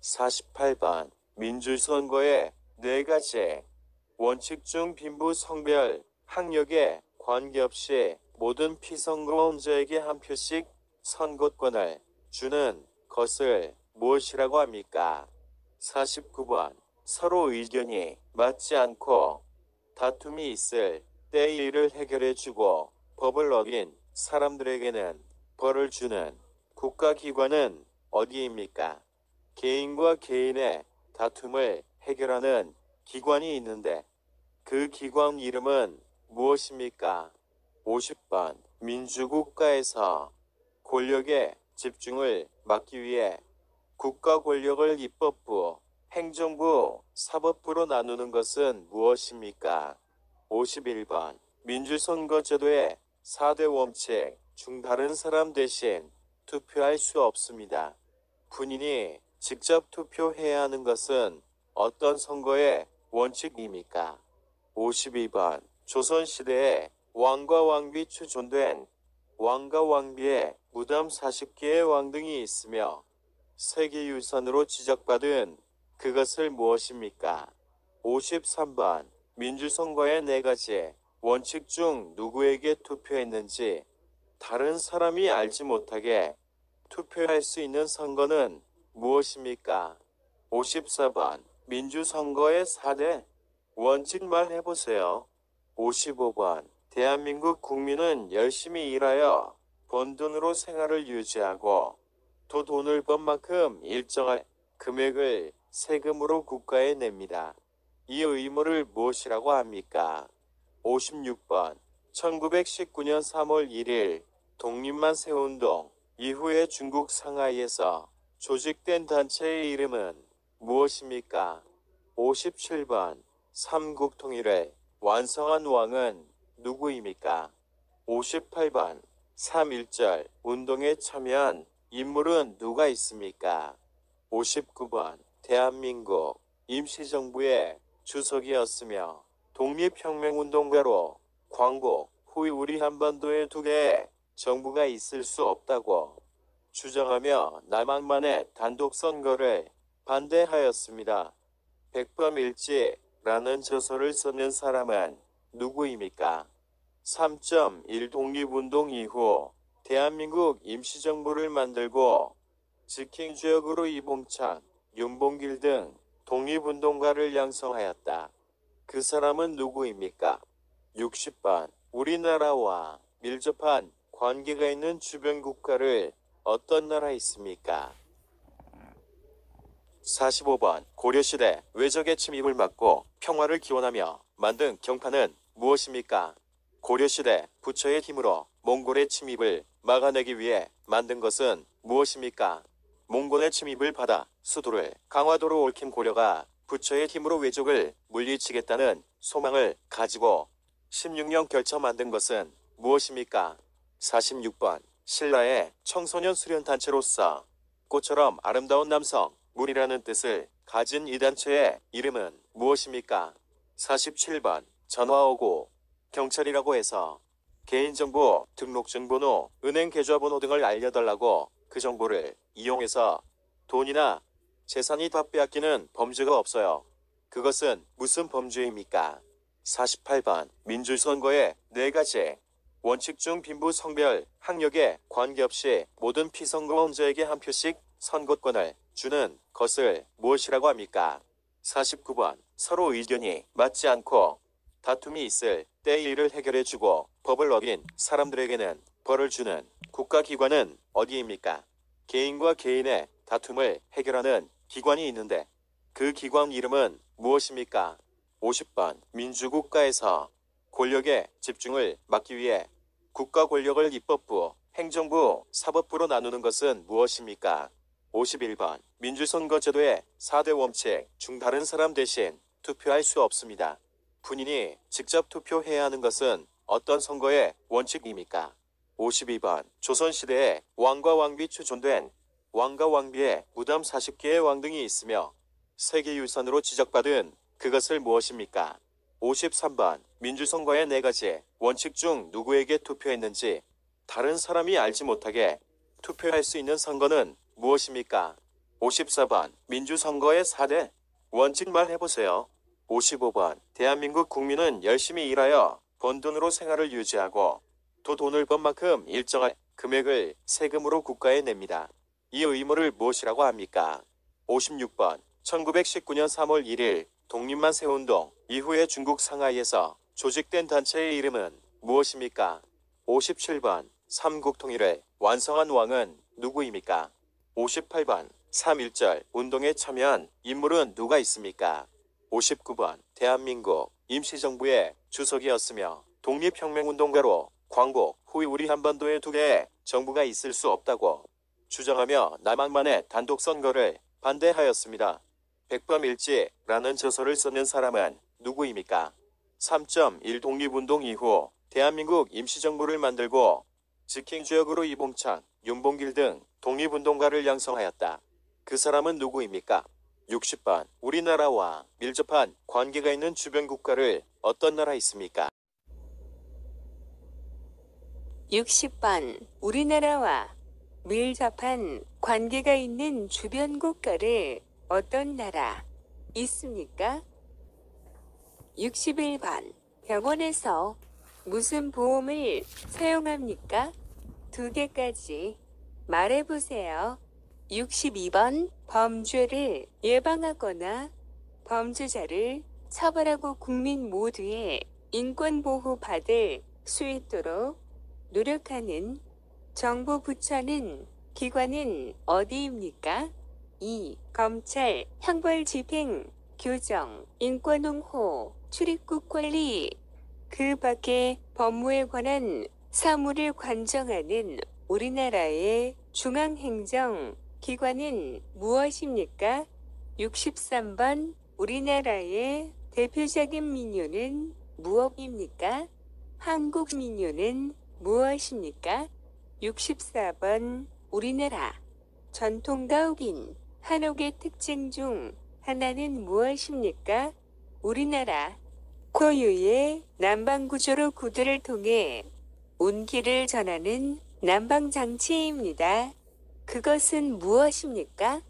48번 민주선거의 4가지 원칙 중 빈부 성별, 학력에 관계없이 모든 피선거원자에게 한 표씩 선거권을 주는 것을 무엇이라고 합니까? 49번 서로 의견이 맞지 않고 다툼이 있을 때 이를 해결해주고 법을 어긴 사람들에게는 벌을 주는 국가기관은 어디입니까? 개인과 개인의 다툼을 해결하는 기관이 있는데 그 기관 이름은 무엇입니까? 50번 민주국가에서 권력의 집중을 막기 위해 국가 권력을 입법부, 행정부, 사법부로 나누는 것은 무엇입니까? 51번 민주선거제도의 4대 원칙 중 다른 사람 대신 투표할 수 없습니다. 본인이 직접 투표해야 하는 것은 어떤 선거의 원칙입니까? 52번 조선시대에 왕과 왕비 추존된 왕과 왕비의 무덤 40개의 왕등이 있으며 세계유산으로 지적받은 그것을 무엇입니까? 53번 민주선거의 4가지 원칙 중 누구에게 투표했는지 다른 사람이 알지 못하게 투표할 수 있는 선거는 무엇입니까? 54번 민주선거의 4대 원칙 말해보세요. 55번 대한민국 국민은 열심히 일하여 번 돈으로 생활을 유지하고 또 돈을 번 만큼 일정한 금액을 세금으로 국가에 냅니다. 이 의무를 무엇이라고 합니까? 56번 1919년 3월 1일 독립만세운동 이후에 중국 상하이에서 조직된 단체의 이름은 무엇입니까? 57번 삼국통일을 완성한 왕은 누구입니까? 58번 3.1절 운동에 참여한 인물은 누가 있습니까? 59번 대한민국 임시정부의 주석이었으며 독립혁명운동가로 광복 후에 우리 한반도에 2개의 정부가 있을 수 없다고 주장하며 남한만의 단독선거를 반대하였습니다. 백범일지라는 저서를 쓰는 사람은 누구입니까? 3.1 독립운동 이후 대한민국 임시정부를 만들고 직행지역으로 이봉창, 윤봉길 등 독립운동가를 양성하였다. 그 사람은 누구입니까? 60번 우리나라와 밀접한 관계가 있는 주변 국가를 어떤 나라 있습니까? 45번 고려시대 외적의 침입을 막고 평화를 기원하며 만든 경판은 무엇입니까? 고려시대 부처의 힘으로 몽골의 침입을 막아내기 위해 만든 것은 무엇입니까? 몽골의 침입을 받아 수도를 강화도로 옮긴 고려가 부처의 힘으로 외적을 물리치겠다는 소망을 가지고 16년 결쳐 만든 것은 무엇입니까? 46번 신라의 청소년 수련단체로서 꽃처럼 아름다운 남성 물이라는 뜻을 가진 이 단체의 이름은 무엇입니까? 47번 전화 오고 경찰이라고 해서 개인정보, 등록증번호, 은행 계좌번호 등을 알려달라고 그 정보를 이용해서 돈이나 재산이 다 빼앗기는 범죄가 없어요. 그것은 무슨 범죄입니까? 48번 민주선거의 4가지 원칙 중 빈부 성별, 학력에 관계없이 모든 피선거원자에게 한 표씩 선거권을 주는 것을 무엇이라고 합니까? 49번. 서로 의견이 맞지 않고 다툼이 있을 때 일을 해결해주고 법을 어긴 사람들에게는 벌을 주는 국가기관은 어디입니까? 개인과 개인의 다툼을 해결하는 기관이 있는데 그 기관 이름은 무엇입니까? 50번. 민주국가에서 권력의 집중을 막기 위해 국가 권력을 입법부, 행정부, 사법부로 나누는 것은 무엇입니까? 51번. 민주선거제도의 4대 원칙 중 다른 사람 대신 투표할 수 없습니다. 본인이 직접 투표해야 하는 것은 어떤 선거의 원칙입니까? 52번. 조선시대에 왕과 왕비 추존된 왕과 왕비의 무덤 40개의 왕등이 있으며 세계유산으로 지적받은 그것을 무엇입니까? 53번. 민주선거의 4가지 원칙 중 누구에게 투표했는지 다른 사람이 알지 못하게 투표할 수 있는 선거는 무엇입니까? 54번. 민주선거의 4대 원칙 말해보세요. 55번. 대한민국 국민은 열심히 일하여 번 돈으로 생활을 유지하고 또 돈을 번 만큼 일정한 금액을 세금으로 국가에 냅니다. 이 의무를 무엇이라고 합니까? 56번. 1919년 3월 1일 독립만세운동 이후에 중국 상하이에서 조직된 단체의 이름은 무엇입니까? 57번. 삼국통일을 완성한 왕은 누구입니까? 58번. 3.1절 운동에 참여한 인물은 누가 있습니까? 59번. 대한민국 임시정부의 주석이었으며 독립혁명운동가로 광복 후 우리 한반도에 2개의 정부가 있을 수 없다고 주장하며 남한만의 단독선거를 반대하였습니다. 백범일지라는 저서를 썼는 사람은 누구입니까? 3.1 독립운동 이후 대한민국 임시정부를 만들고 직행주역으로 이봉창, 윤봉길 등 독립운동가를 양성하였다. 그 사람은 누구입니까? 60번. 우리나라와 밀접한 관계가 있는 주변 국가를 어떤 나라 있습니까? 60번. 우리나라와 밀접한 관계가 있는 주변 국가를 어떤 나라 있습니까? 61번. 병원에서 무슨 보험을 사용합니까? 2개까지 말해보세요. 62번. 범죄를 예방하거나 범죄자를 처벌하고 국민 모두의 인권 보호받을 수 있도록 노력하는 정부 부처는 기관은 어디입니까? 2. 검찰, 형벌 집행, 교정, 인권 옹호, 출입국 관리, 그 밖에 법무에 관한 사무를 관정하는 우리나라의 중앙행정 기관은 무엇입니까? 63번. 우리나라의 대표적인 민요는 무엇입니까? 한국 민요는 무엇입니까? 64번. 우리나라 전통가옥인 한옥의 특징 중 하나는 무엇입니까? 우리나라 고유의 난방구조로 구두를 통해 온기를 전하는 난방장치입니다. 그것은 무엇입니까?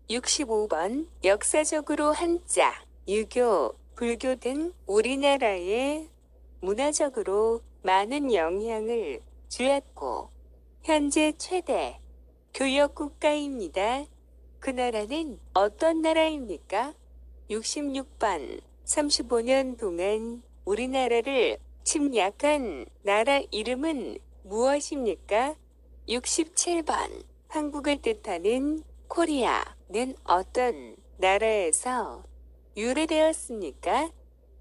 65번. 역사적으로 한자, 유교, 불교 등 우리나라에 문화적으로 많은 영향을 주었고 현재 최대 교역국가입니다. 그 나라는 어떤 나라입니까? 66번. 35년 동안 우리나라를 침략한 나라 이름은 무엇입니까? 67번. 한국을 뜻하는 코리아는 어떤 나라에서 유래되었습니까?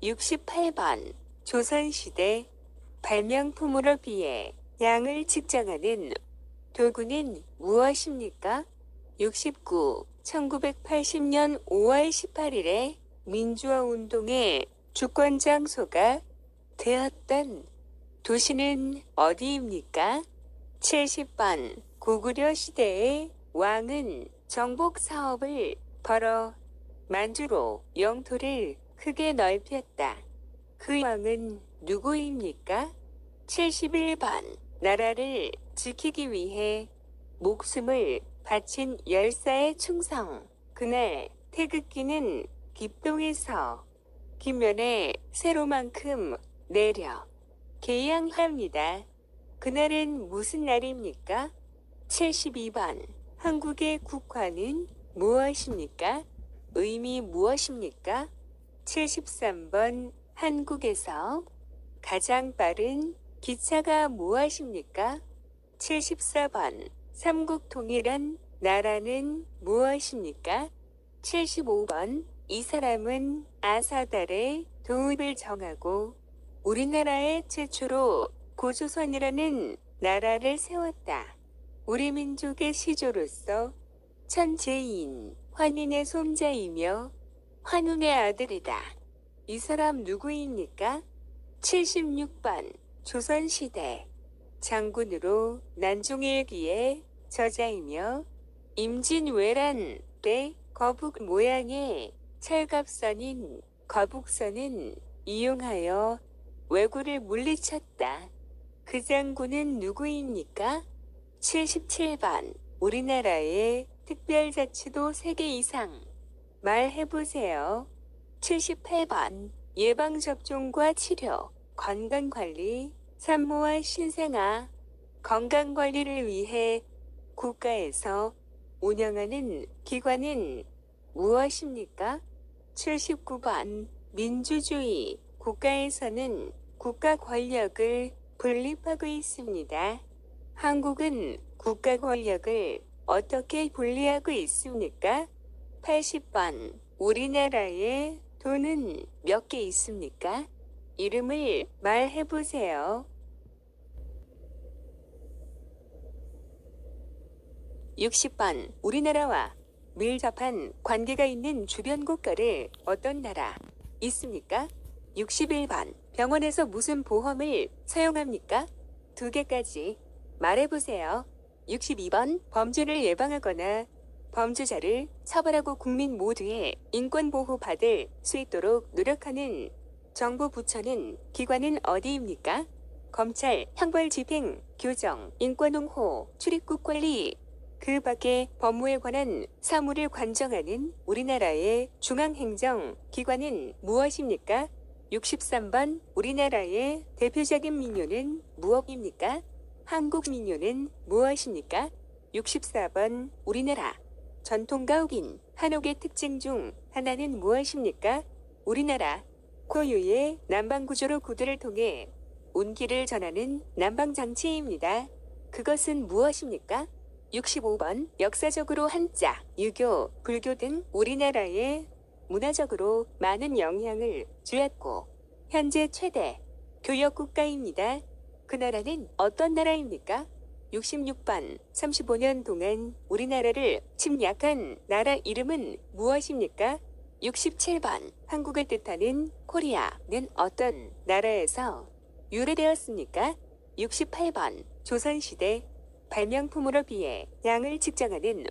68번. 조선시대 발명품으로 비해 양을 측정하는 도구는 무엇입니까? 69. 1980년 5월 18일에 민주화 운동의 주권 장소가 되었던 도시는 어디입니까? 70번. 고구려 시대의 왕은 정복 사업을 벌어 만주로 영토를 크게 넓혔다. 그 왕은 누구입니까? 71번. 나라를 지키기 위해 목숨을 바친 열사의 충성. 그날 태극기는 깊동에서 김면에 세로만큼 내려 개양합니다. 그날은 무슨 날입니까? 72번. 한국의 국화는 무엇입니까? 의미 무엇입니까? 73번 한국에서 가장 빠른 기차가 무엇입니까? 74번 삼국 통일한 나라는 무엇입니까? 75번 이 사람은 아사달의 도읍을 정하고 우리나라의 최초로 고조선이라는 나라를 세웠다. 우리 민족의 시조로서 천재인 환인의 손자이며 환웅의 아들이다. 이 사람 누구입니까? 76번 조선시대 장군으로 난종일기의 저자이며 임진왜란 때 거북 모양의 철갑선인 거북선은 이용하여 왜구를 물리쳤다. 그 장군은 누구입니까? 77번 우리나라의 특별자치도 3개 이상 말해보세요. 78번 예방접종과 치료, 건강관리, 산모와 신생아, 건강관리를 위해 국가에서 운영하는 기관은 무엇입니까? 79번 민주주의 국가에서는 국가 권력을 분립하고 있습니다. 한국은 국가 권력을 어떻게 분리하고 있습니까? 80번 우리나라에 돈은 몇 개 있습니까? 이름을 말해보세요. 60번 우리나라와 밀접한 관계가 있는 주변 국가를 어떤 나라 있습니까? 61번 병원에서 무슨 보험을 사용합니까? 2개까지 말해보세요. 62번 범죄를 예방하거나 범죄자를 처벌하고 국민 모두의 인권 보호받을 수 있도록 노력하는 정부 부처는 기관은 어디입니까? 검찰, 형벌 집행, 교정, 인권옹호, 출입국 관리, 그 밖에 법무에 관한 사무를 관정하는 우리나라의 중앙행정 기관은 무엇입니까? 63번 우리나라의 대표적인 민요는 무엇입니까? 한국 민요는 무엇입니까? 64번 우리나라 전통가옥인 한옥의 특징 중 하나는 무엇입니까? 우리나라 고유의 난방구조로 구두를 통해 온기를 전하는 난방장치입니다. 그것은 무엇입니까? 65번 역사적으로 한자, 유교, 불교 등 우리나라에 문화적으로 많은 영향을 주었고 현재 최대 교역국가입니다. 그 나라는 어떤 나라입니까? 66번 35년 동안 우리나라를 침략한 나라 이름은 무엇입니까? 67번 한국을 뜻하는 코리아는 어떤 나라에서 유래되었습니까? 68번 조선시대 발명품으로 비해 양을 측정하는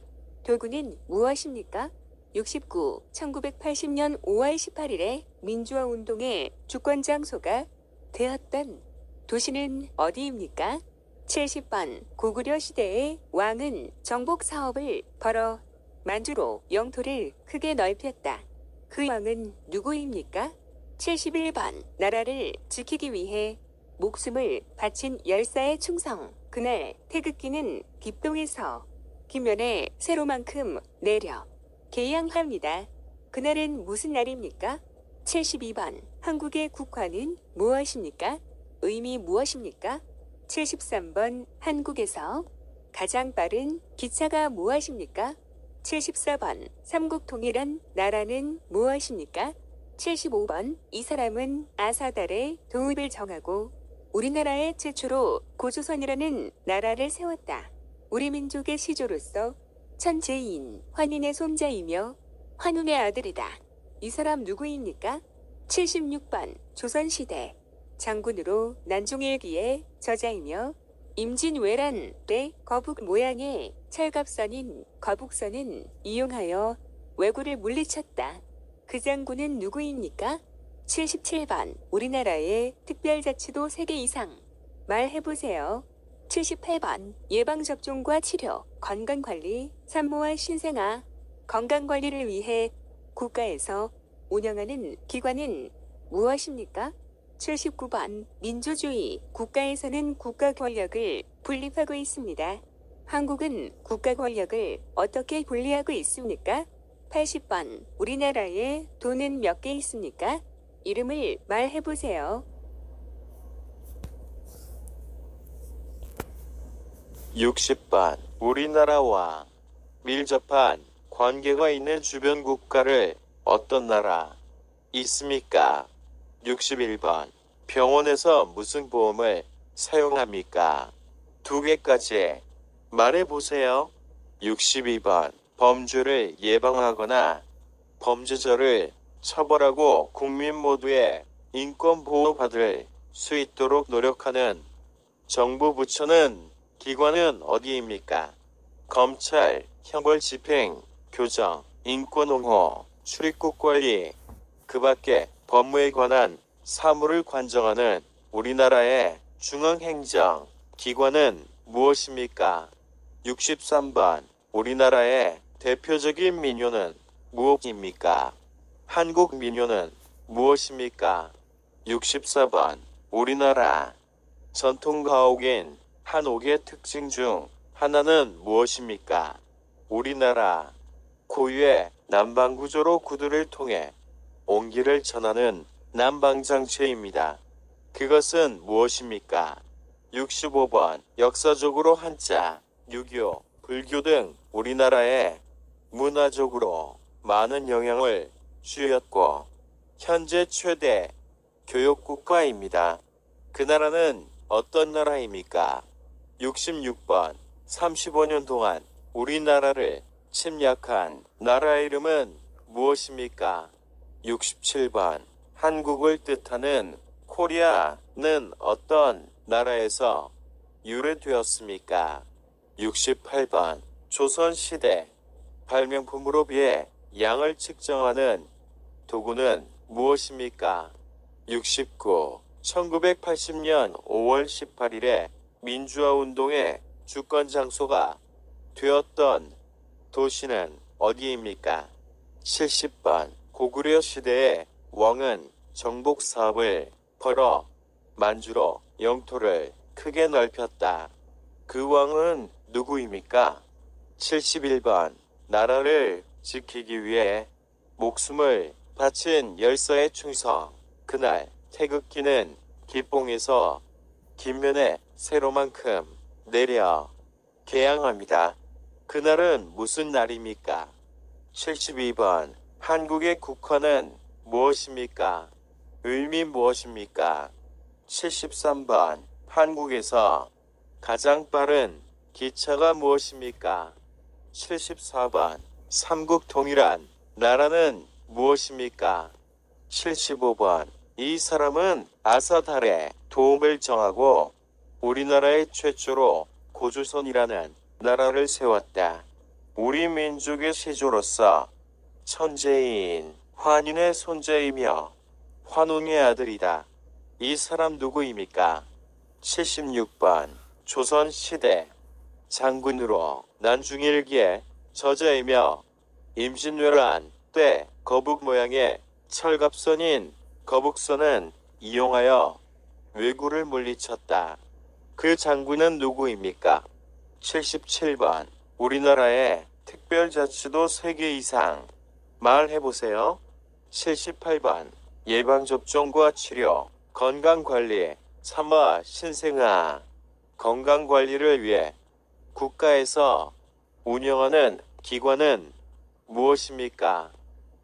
도구는 무엇입니까? 69. 1980년 5월 18일에 민주화 운동의 주권 장소가 되었던 도시는 어디입니까? 70번 고구려 시대의 왕은 정복 사업을 벌어 만주로 영토를 크게 넓혔다. 그 왕은 누구입니까? 71번 나라를 지키기 위해 목숨을 바친 열사의 충성. 그날 태극기는 깊동에서 김면에 세로만큼 내려 개양합니다. 그날은 무슨 날입니까? 72번 한국의 국화는 무엇입니까? 의미 무엇입니까? 73번 한국에서 가장 빠른 기차가 무엇입니까? 74번 삼국 통일한 나라는 무엇입니까? 75번 이 사람은 아사달의 도읍을 정하고 우리나라의 최초로 고조선이라는 나라를 세웠다. 우리 민족의 시조로서 천재인 환인의 손자이며 환웅의 아들이다. 이 사람 누구입니까? 76번 조선시대 장군으로 난종일기의 저자이며 임진왜란 때 거북 모양의 철갑선인 거북선은 이용하여 왜구를 물리쳤다. 그 장군은 누구입니까? 77번 우리나라의 특별자치도 3개 이상 말해보세요. 78번 예방접종과 치료, 건강관리, 산모와 신생아, 건강관리를 위해 국가에서 운영하는 기관은 무엇입니까? 79번 민주주의 국가에서는 국가 권력을 분립하고 있습니다. 한국은 국가 권력을 어떻게 분리하고 있습니까? 80번. 우리나라에 돈은 몇 개 있습니까? 이름을 말해보세요. 60번. 우리나라와 밀접한 관계가 있는 주변 국가를 어떤 나라 있습니까? 61번. 병원에서 무슨 보험을 사용합니까? 2개까지 말해보세요. 62번. 범죄를 예방하거나 범죄자를 처벌하고 국민 모두의 인권 보호받을 수 있도록 노력하는 정부 부처는 기관은 어디입니까? 검찰, 형벌집행, 교정, 인권옹호, 출입국 관리, 그 밖에 법무에 관한 사무를 관정하는 우리나라의 중앙행정 기관은 무엇입니까? 63번. 우리나라의 대표적인 민요는 무엇입니까? 한국 민요는 무엇입니까? 64번. 우리나라 전통 가옥인 한옥의 특징 중 하나는 무엇입니까? 우리나라 고유의 난방구조로 구두를 통해 온기를 전하는 난방장치입니다. 그것은 무엇입니까? 65번. 역사적으로 한자, 유교, 불교 등 우리나라에 문화적으로 많은 영향을 주었고 현재 최대 교역국가입니다. 그 나라는 어떤 나라입니까? 66번. 35년 동안 우리나라를 침략한 나라 이름은 무엇입니까? 67번. 한국을 뜻하는 코리아는 어떤 나라에서 유래되었습니까? 68번. 조선시대 발명품으로 비해 양을 측정하는 도구는 무엇입니까? 69. 1980년 5월 18일에 민주화 운동의 주권 장소가 되었던 도시는 어디입니까? 70번. 고구려 시대의 왕은 정복 사업을 벌어 만주로 영토를 크게 넓혔다. 그 왕은 누구입니까? 71번. 나라를 지키기 위해 목숨을 바친 열사의 충성. 그날 태극기는 기뽕에서 김면에 세로만큼 내려 개양합니다. 그날은 무슨 날입니까? 72번. 한국의 국화는 무엇입니까? 의미 무엇입니까? 73번. 한국에서 가장 빠른 기차가 무엇입니까? 74번. 삼국 통일한 나라는 무엇입니까? 75번. 이 사람은 아사달의 도움을 정하고 우리나라의 최초로 고조선이라는 나라를 세웠다. 우리 민족의 시조로서 천재인 환인의 손자이며 환웅의 아들이다. 이 사람 누구입니까? 76번. 조선시대 장군으로 난중일기의 저자이며 임진왜란 때 거북 모양의 철갑선인 거북선은 이용하여 왜구를 물리쳤다. 그 장군은 누구입니까? 77번. 우리나라의 특별자치도 3개 이상 말해보세요. 78번. 예방접종과 치료, 건강관리, 삼화 신생아. 건강관리를 위해 국가에서 운영하는 기관은 무엇입니까?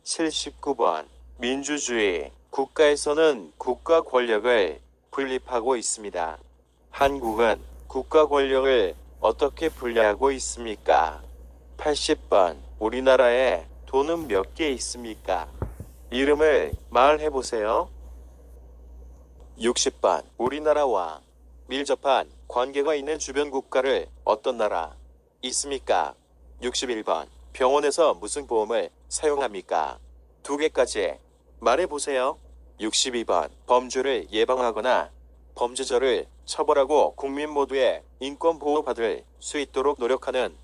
79번. 민주주의 국가에서는 국가 권력을 분립하고 있습니다. 한국은 국가 권력을 어떻게 분리하고 있습니까? 80번. 우리나라에 돈은 몇 개 있습니까? 이름을 말해보세요. 60번. 우리나라와 밀접한 관계가 있는 주변 국가를 어떤 나라 있습니까? 61번. 병원에서 무슨 보험을 사용합니까? 2개까지 말해보세요. 62번. 범죄를 예방하거나 범죄자를 처벌하고 국민 모두의 인권 보호받을 수 있도록 노력하는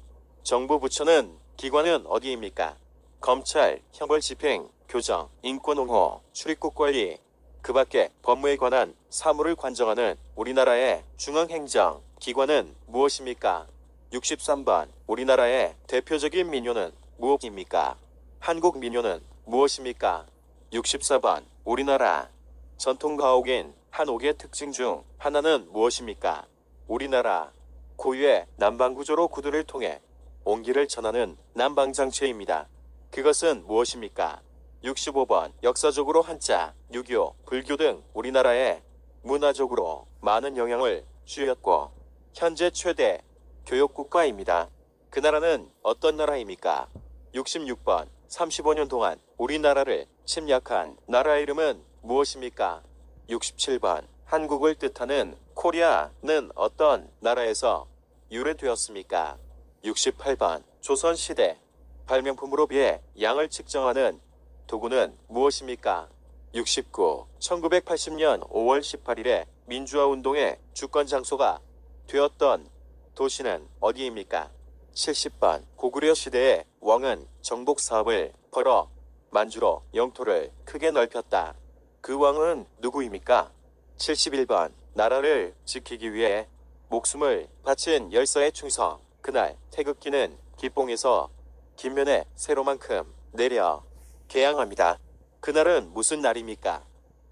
정부 부처는 기관은 어디입니까? 검찰, 형벌집행, 교정, 인권옹호, 출입국 관리, 그 밖에 법무에 관한 사무를 관정하는 우리나라의 중앙행정 기관은 무엇입니까? 63번 우리나라의 대표적인 민요는 무엇입니까? 한국 민요는 무엇입니까? 64번 우리나라 전통 가옥인 한옥의 특징 중 하나는 무엇입니까? 우리나라 고유의 난방구조로 구두를 통해 온기를 전하는 난방장치입니다. 그것은 무엇입니까? 65번 역사적으로 한자, 유교, 불교 등 우리나라에 문화적으로 많은 영향을 주었고 현재 최대 교역국가입니다. 그 나라는 어떤 나라입니까? 66번 35년 동안 우리나라를 침략한 나라 이름은 무엇입니까? 67번 한국을 뜻하는 코리아는 어떤 나라에서 유래되었습니까? 68번 조선시대 발명품으로 비해 양을 측정하는 도구는 무엇입니까? 69. 1980년 5월 18일에 민주화 운동의 주권 장소가 되었던 도시는 어디입니까? 70번 고구려 시대의 왕은 정복 사업을 벌어 만주로 영토를 크게 넓혔다. 그 왕은 누구입니까? 71번 나라를 지키기 위해 목숨을 바친 열사의 충성. 그날 태극기는 기뽕에서 김면에 세로만큼 내려 개양합니다. 그날은 무슨 날입니까?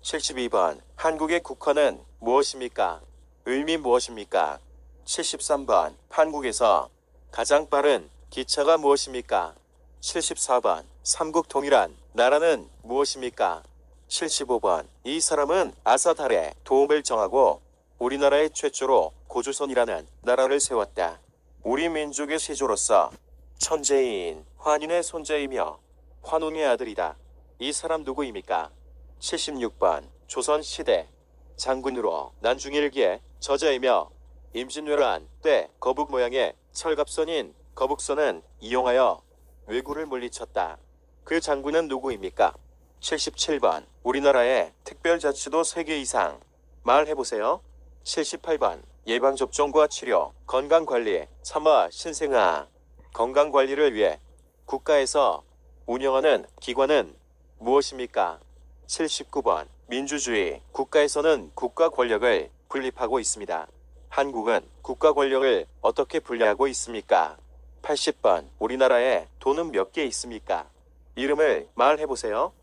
72번 한국의 국화는 무엇입니까? 의미 무엇입니까? 73번 한국에서 가장 빠른 기차가 무엇입니까? 74번 삼국 통일한 나라는 무엇입니까? 75번 이 사람은 아사달의 도움을 정하고 우리나라의 최초로 고조선이라는 나라를 세웠다. 우리 민족의 세조로서 천재인 환인의 손자이며 환웅의 아들이다. 이 사람 누구입니까? 76번 조선시대 장군으로 난중일기의 저자이며 임진왜란 때 거북 모양의 철갑선인 거북선은 이용하여 왜구를 물리쳤다. 그 장군은 누구입니까? 77번 우리나라의 특별자치도 3개 이상 말해보세요. 78번 예방접종과 치료, 건강관리, 참화, 신생아. 건강관리를 위해 국가에서 운영하는 기관은 무엇입니까? 79번 민주주의 국가에서는 국가 권력을 분립하고 있습니다. 한국은 국가 권력을 어떻게 분리하고 있습니까? 80번 우리나라에 돈은 몇 개 있습니까? 이름을 말해보세요.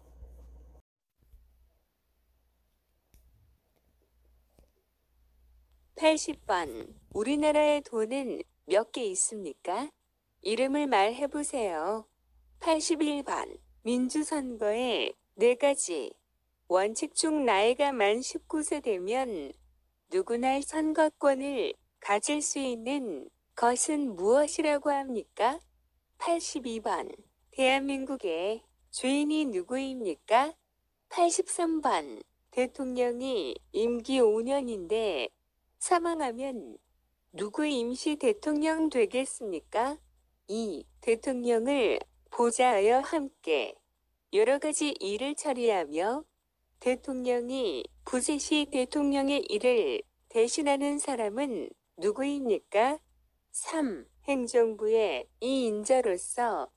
80번 우리나라의 돈은 몇 개 있습니까? 이름을 말해보세요. 81번 민주선거의 4가지 원칙 중 나이가 만 19세 되면 누구나 선거권을 가질 수 있는 것은 무엇이라고 합니까? 82번 대한민국의 주인이 누구입니까? 83번 대통령이 임기 5년인데 사망하면 누구 임시 대통령 되겠습니까? 2. 대통령을 보좌하여 함께 여러 가지 일을 처리하며 대통령이 부재 시 대통령의 일을 대신하는 사람은 누구입니까? 3. 행정부의 이인자로서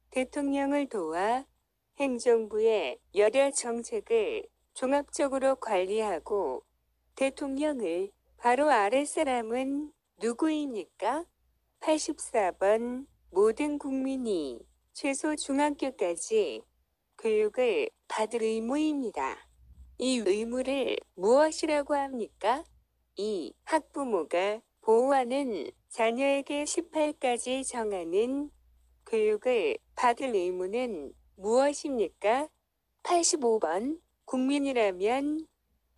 대통령을 도와 행정부의 여러 정책을 종합적으로 관리하고 대통령을 바로 아래 사람은 누구입니까? 84번 모든 국민이 최소 중학교까지 교육을 받을 의무입니다. 이 의무를 무엇이라고 합니까? 2. 학부모가 보호하는 자녀에게 18까지 정하는 교육을 받을 의무는 무엇입니까? 85번 국민이라면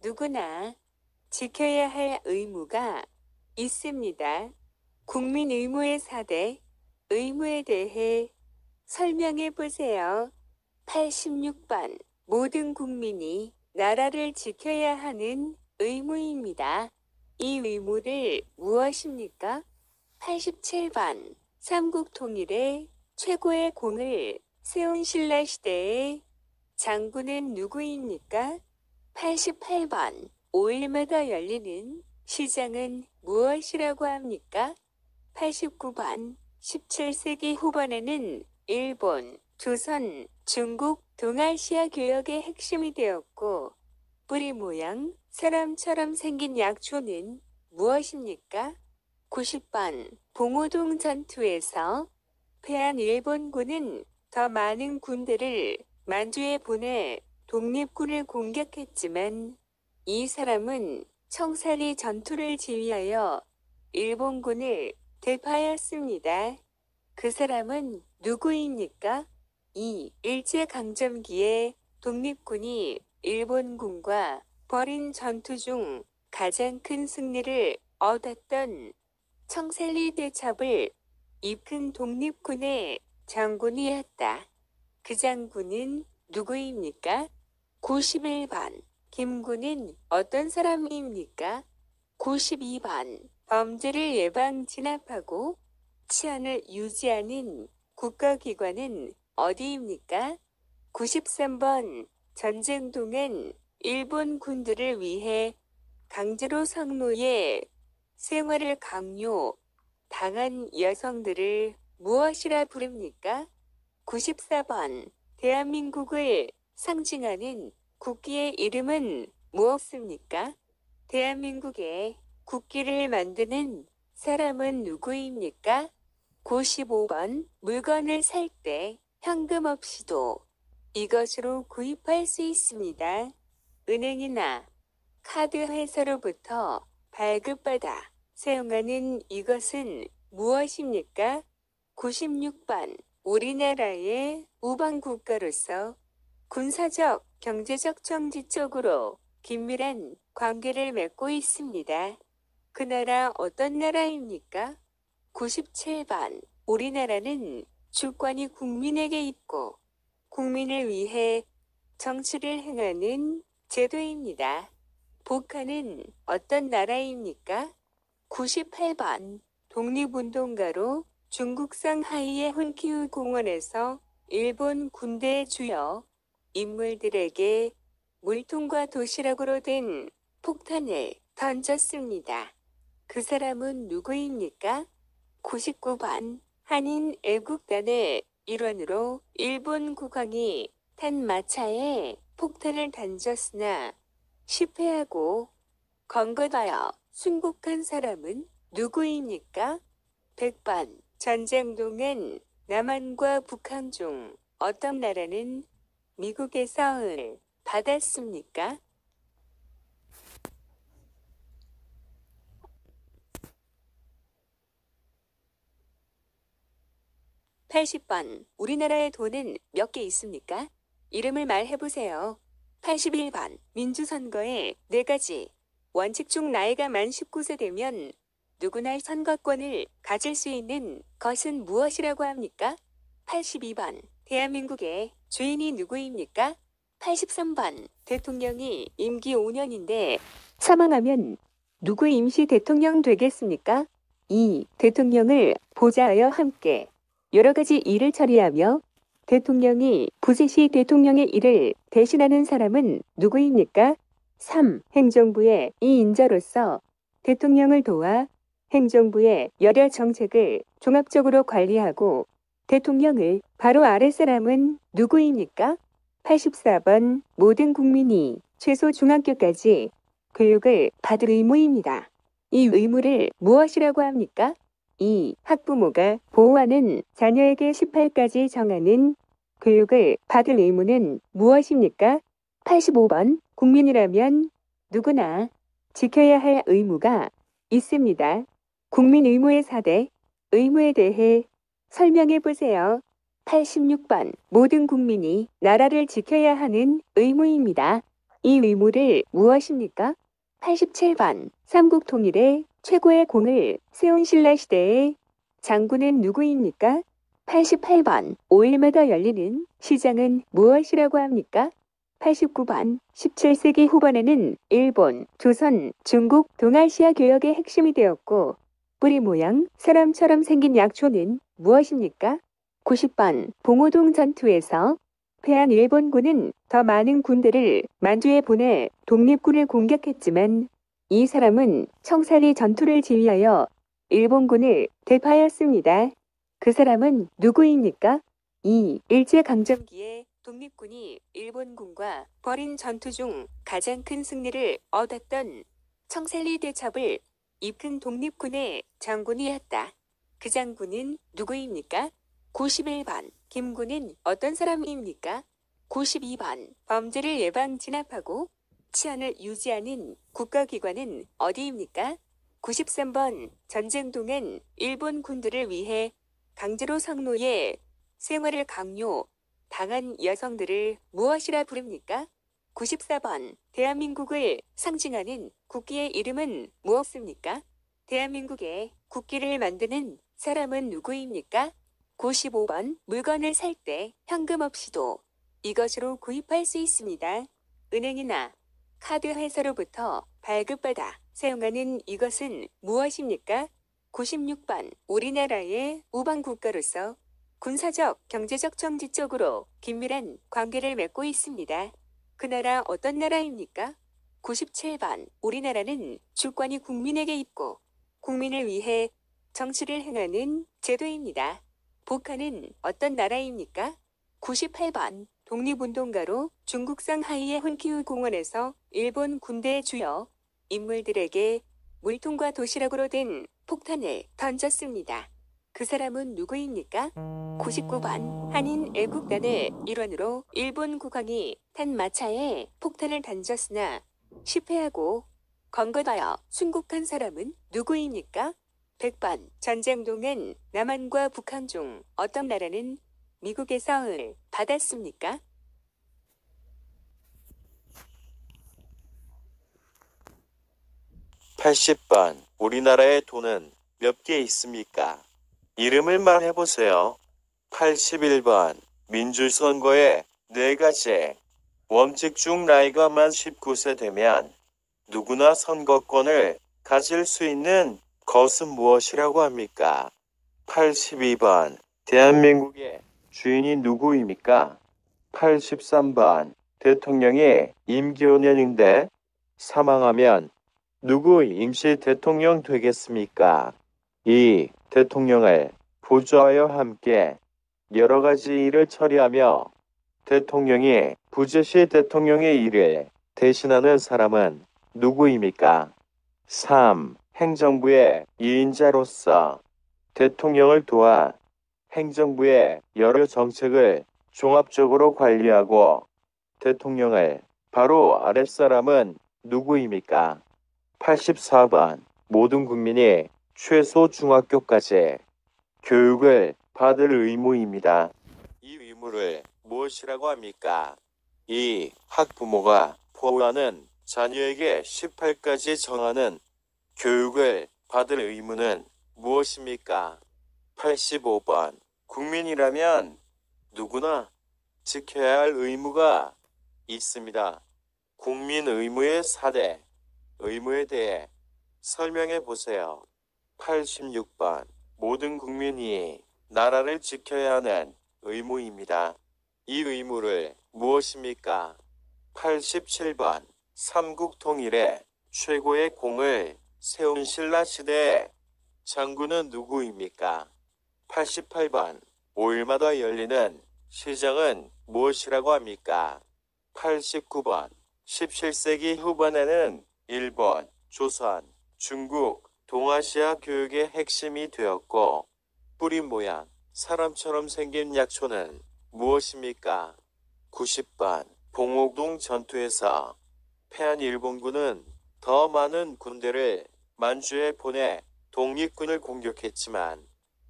누구나 지켜야 할 의무가 있습니다. 국민 의무의 4대 의무에 대해 설명해 보세요. 86번 모든 국민이 나라를 지켜야 하는 의무입니다. 이 의무를 무엇입니까? 87번 삼국 통일의 최고의 공을 세운 신라시대의 장군은 누구입니까? 88번 5일마다 열리는 시장은 무엇이라고 합니까? 89번 17세기 후반에는 일본, 조선, 중국, 동아시아 교역의 핵심이 되었고 뿌리 모양 사람처럼 생긴 약초는 무엇입니까? 90번 봉오동 전투에서 패한 일본군은 더 많은 군대를 만주에 보내 독립군을 공격했지만 이 사람은 청산리 전투를 지휘하여 일본군을 대파하였습니다. 그 사람은 누구입니까? 2. 일제강점기에 독립군이 일본군과 벌인 전투 중 가장 큰 승리를 얻었던 청산리 대첩을 이끈 독립군의 장군이었다. 그 장군은 누구입니까? 91번 김군은 어떤 사람입니까? 92번 범죄를 예방 진압하고 치안을 유지하는 국가기관은 어디입니까? 93번 전쟁 동안 일본 군들을 위해 강제로 성노예 생활을 강요 당한 여성들을 무엇이라 부릅니까? 94번 대한민국을 상징하는 국기의 이름은 무엇입니까? 대한민국의 국기를 만드는 사람은 누구입니까? 95번 물건을 살 때 현금 없이도 이것으로 구입할 수 있습니다. 은행이나 카드 회사로부터 발급받아 사용하는 이것은 무엇입니까? 96번 우리나라의 우방국가로서 군사적, 경제적, 정치적으로 긴밀한 관계를 맺고 있습니다. 그 나라 어떤 나라입니까? 97번 우리나라는 주권이 국민에게 있고 국민을 위해 정치를 행하는 제도입니다. 북한은 어떤 나라입니까? 98번 독립운동가로 중국 상하이의 훈키우 공원에서 일본 군대의 주요 인물들에게 물통과 도시락으로 된 폭탄을 던졌습니다. 그 사람은 누구입니까? 99번 한인 애국단의 일원으로 일본 국왕이 탄 마차에 폭탄을 던졌으나 실패하고 건거하여 순국한 사람은 누구입니까? 100번 전쟁 동안 남한과 북한 중 어떤 나라는 미국에서 을 받았습니까? (80번) 우리나라의 돈은 몇 개 있습니까? 이름을 말해보세요. 81번 민주선거에 4가지 원칙 중 나이가 만 19세 되면 누구나 선거권을 가질 수 있는 것은 무엇이라고 합니까? 82번 대한민국의 주인이 누구입니까? 83번 대통령이 임기 5년인데 사망하면 누구 임시 대통령 되겠습니까? 2. 대통령을 보좌하여 함께 여러 가지 일을 처리하며 대통령이 부재 시 대통령의 일을 대신하는 사람은 누구입니까? 3. 행정부의 이인자로서 대통령을 도와 행정부의 여러 정책을 종합적으로 관리하고 대통령을 바로 아래 사람은 누구입니까? 84번 모든 국민이 최소 중학교까지 교육을 받을 의무입니다. 이 의무를 무엇이라고 합니까? 2. 학부모가 보호하는 자녀에게 18까지 정하는 교육을 받을 의무는 무엇입니까? 85번 국민이라면 누구나 지켜야 할 의무가 있습니다. 국민 의무의 4대 의무에 대해 설명해 보세요. 86번 모든 국민이 나라를 지켜야 하는 의무입니다. 이 의무를 무엇입니까? 87번 삼국 통일에 최고의 공을 세운 신라시대의 장군은 누구입니까? 88번 5일마다 열리는 시장은 무엇이라고 합니까? 89번 17세기 후반에는 일본, 조선, 중국, 동아시아 교역의 핵심이 되었고 뿌리 모양 사람처럼 생긴 약초는 무엇입니까? 90번 봉오동 전투에서 패한 일본군은 더 많은 군대를 만주에 보내 독립군을 공격했지만 이 사람은 청산리 전투를 지휘하여 일본군을 대파하였습니다. 그 사람은 누구입니까? 2. 일제강점기에 독립군이 일본군과 벌인 전투 중 가장 큰 승리를 얻었던 청산리 대첩을 이큰 독립군의 장군이었다. 그 장군은 누구입니까? 91번. 김군은 어떤 사람입니까? 92번. 범죄를 예방 진압하고 치안을 유지하는 국가기관은 어디입니까? 93번. 전쟁 동안 일본 군들을 위해 강제로 성노예 생활을 강요 당한 여성들을 무엇이라 부릅니까? 94번. 대한민국을 상징하는 국기의 이름은 무엇입니까? 대한민국의 국기를 만드는 사람은 누구입니까? 95번. 물건을 살 때 현금 없이도 이것으로 구입할 수 있습니다. 은행이나 카드 회사로부터 발급받아 사용하는 이것은 무엇입니까? 96번. 우리나라의 우방국가로서 군사적, 경제적, 정치적으로 긴밀한 관계를 맺고 있습니다. 그 나라 어떤 나라입니까? 97번. 우리나라는 주권이 국민에게 있고 국민을 위해 정치를 행하는 제도입니다. 북한은 어떤 나라입니까? 98번. 독립운동가로 중국 상하이의 훈키우 공원에서 일본 군대의 주요 인물들에게 물통과 도시락으로 된 폭탄을 던졌습니다. 그 사람은 누구입니까? 99번. 한인 애국단의 일원으로 일본 국왕이 탄 마차에 폭탄을 던졌으나 실패하고 건거하여 순국한 사람은 누구입니까? 100번. 전쟁 동안 남한과 북한 중 어떤 나라는 미국에서 을 받았습니까? 80번. 우리나라의 돈은 몇 개 있습니까? 이름을 말해보세요. 81번. 민주선거의 4가지 원칙 중 나이가 만 19세 되면 누구나 선거권을 가질 수 있는 것은 무엇이라고 합니까? 82번. 대한민국의 주인이 누구입니까? 83번. 대통령이 임기 5년인데 사망하면 누구 임시 대통령 되겠습니까? 2. 대통령을 보좌하여 함께 여러 가지 일을 처리하며 대통령이 부재 시 대통령의 일을 대신하는 사람은 누구입니까? 3. 행정부의 2인자로서 대통령을 도와 행정부의 여러 정책을 종합적으로 관리하고 대통령을 바로 아랫사람은 누구입니까? 84번. 모든 국민이 최소 중학교까지 교육을 받을 의무입니다. 이 의무를 무엇이라고 합니까? 2. 학부모가 보호하는 자녀에게 18까지 정하는 교육을 받을 의무는 무엇입니까? 85번. 국민이라면 누구나 지켜야 할 의무가 있습니다. 국민 의무의 4대 의무에 대해 설명해 보세요. 86번. 모든 국민이 나라를 지켜야 하는 의무입니다. 이 의무를 무엇입니까? 87번. 삼국 통일에 최고의 공을 세운 신라 시대의 장군은 누구입니까? 88번. 5일마다 열리는 시장은 무엇이라고 합니까? 89번. 17세기 후반에는 일본, 조선, 중국, 동아시아 교육의 핵심이 되었고 뿌리 모양, 사람처럼 생긴 약초는 무엇입니까? 90번. 봉오동 전투에서 패한 일본군은 더 많은 군대를 만주에 보내 독립군을 공격했지만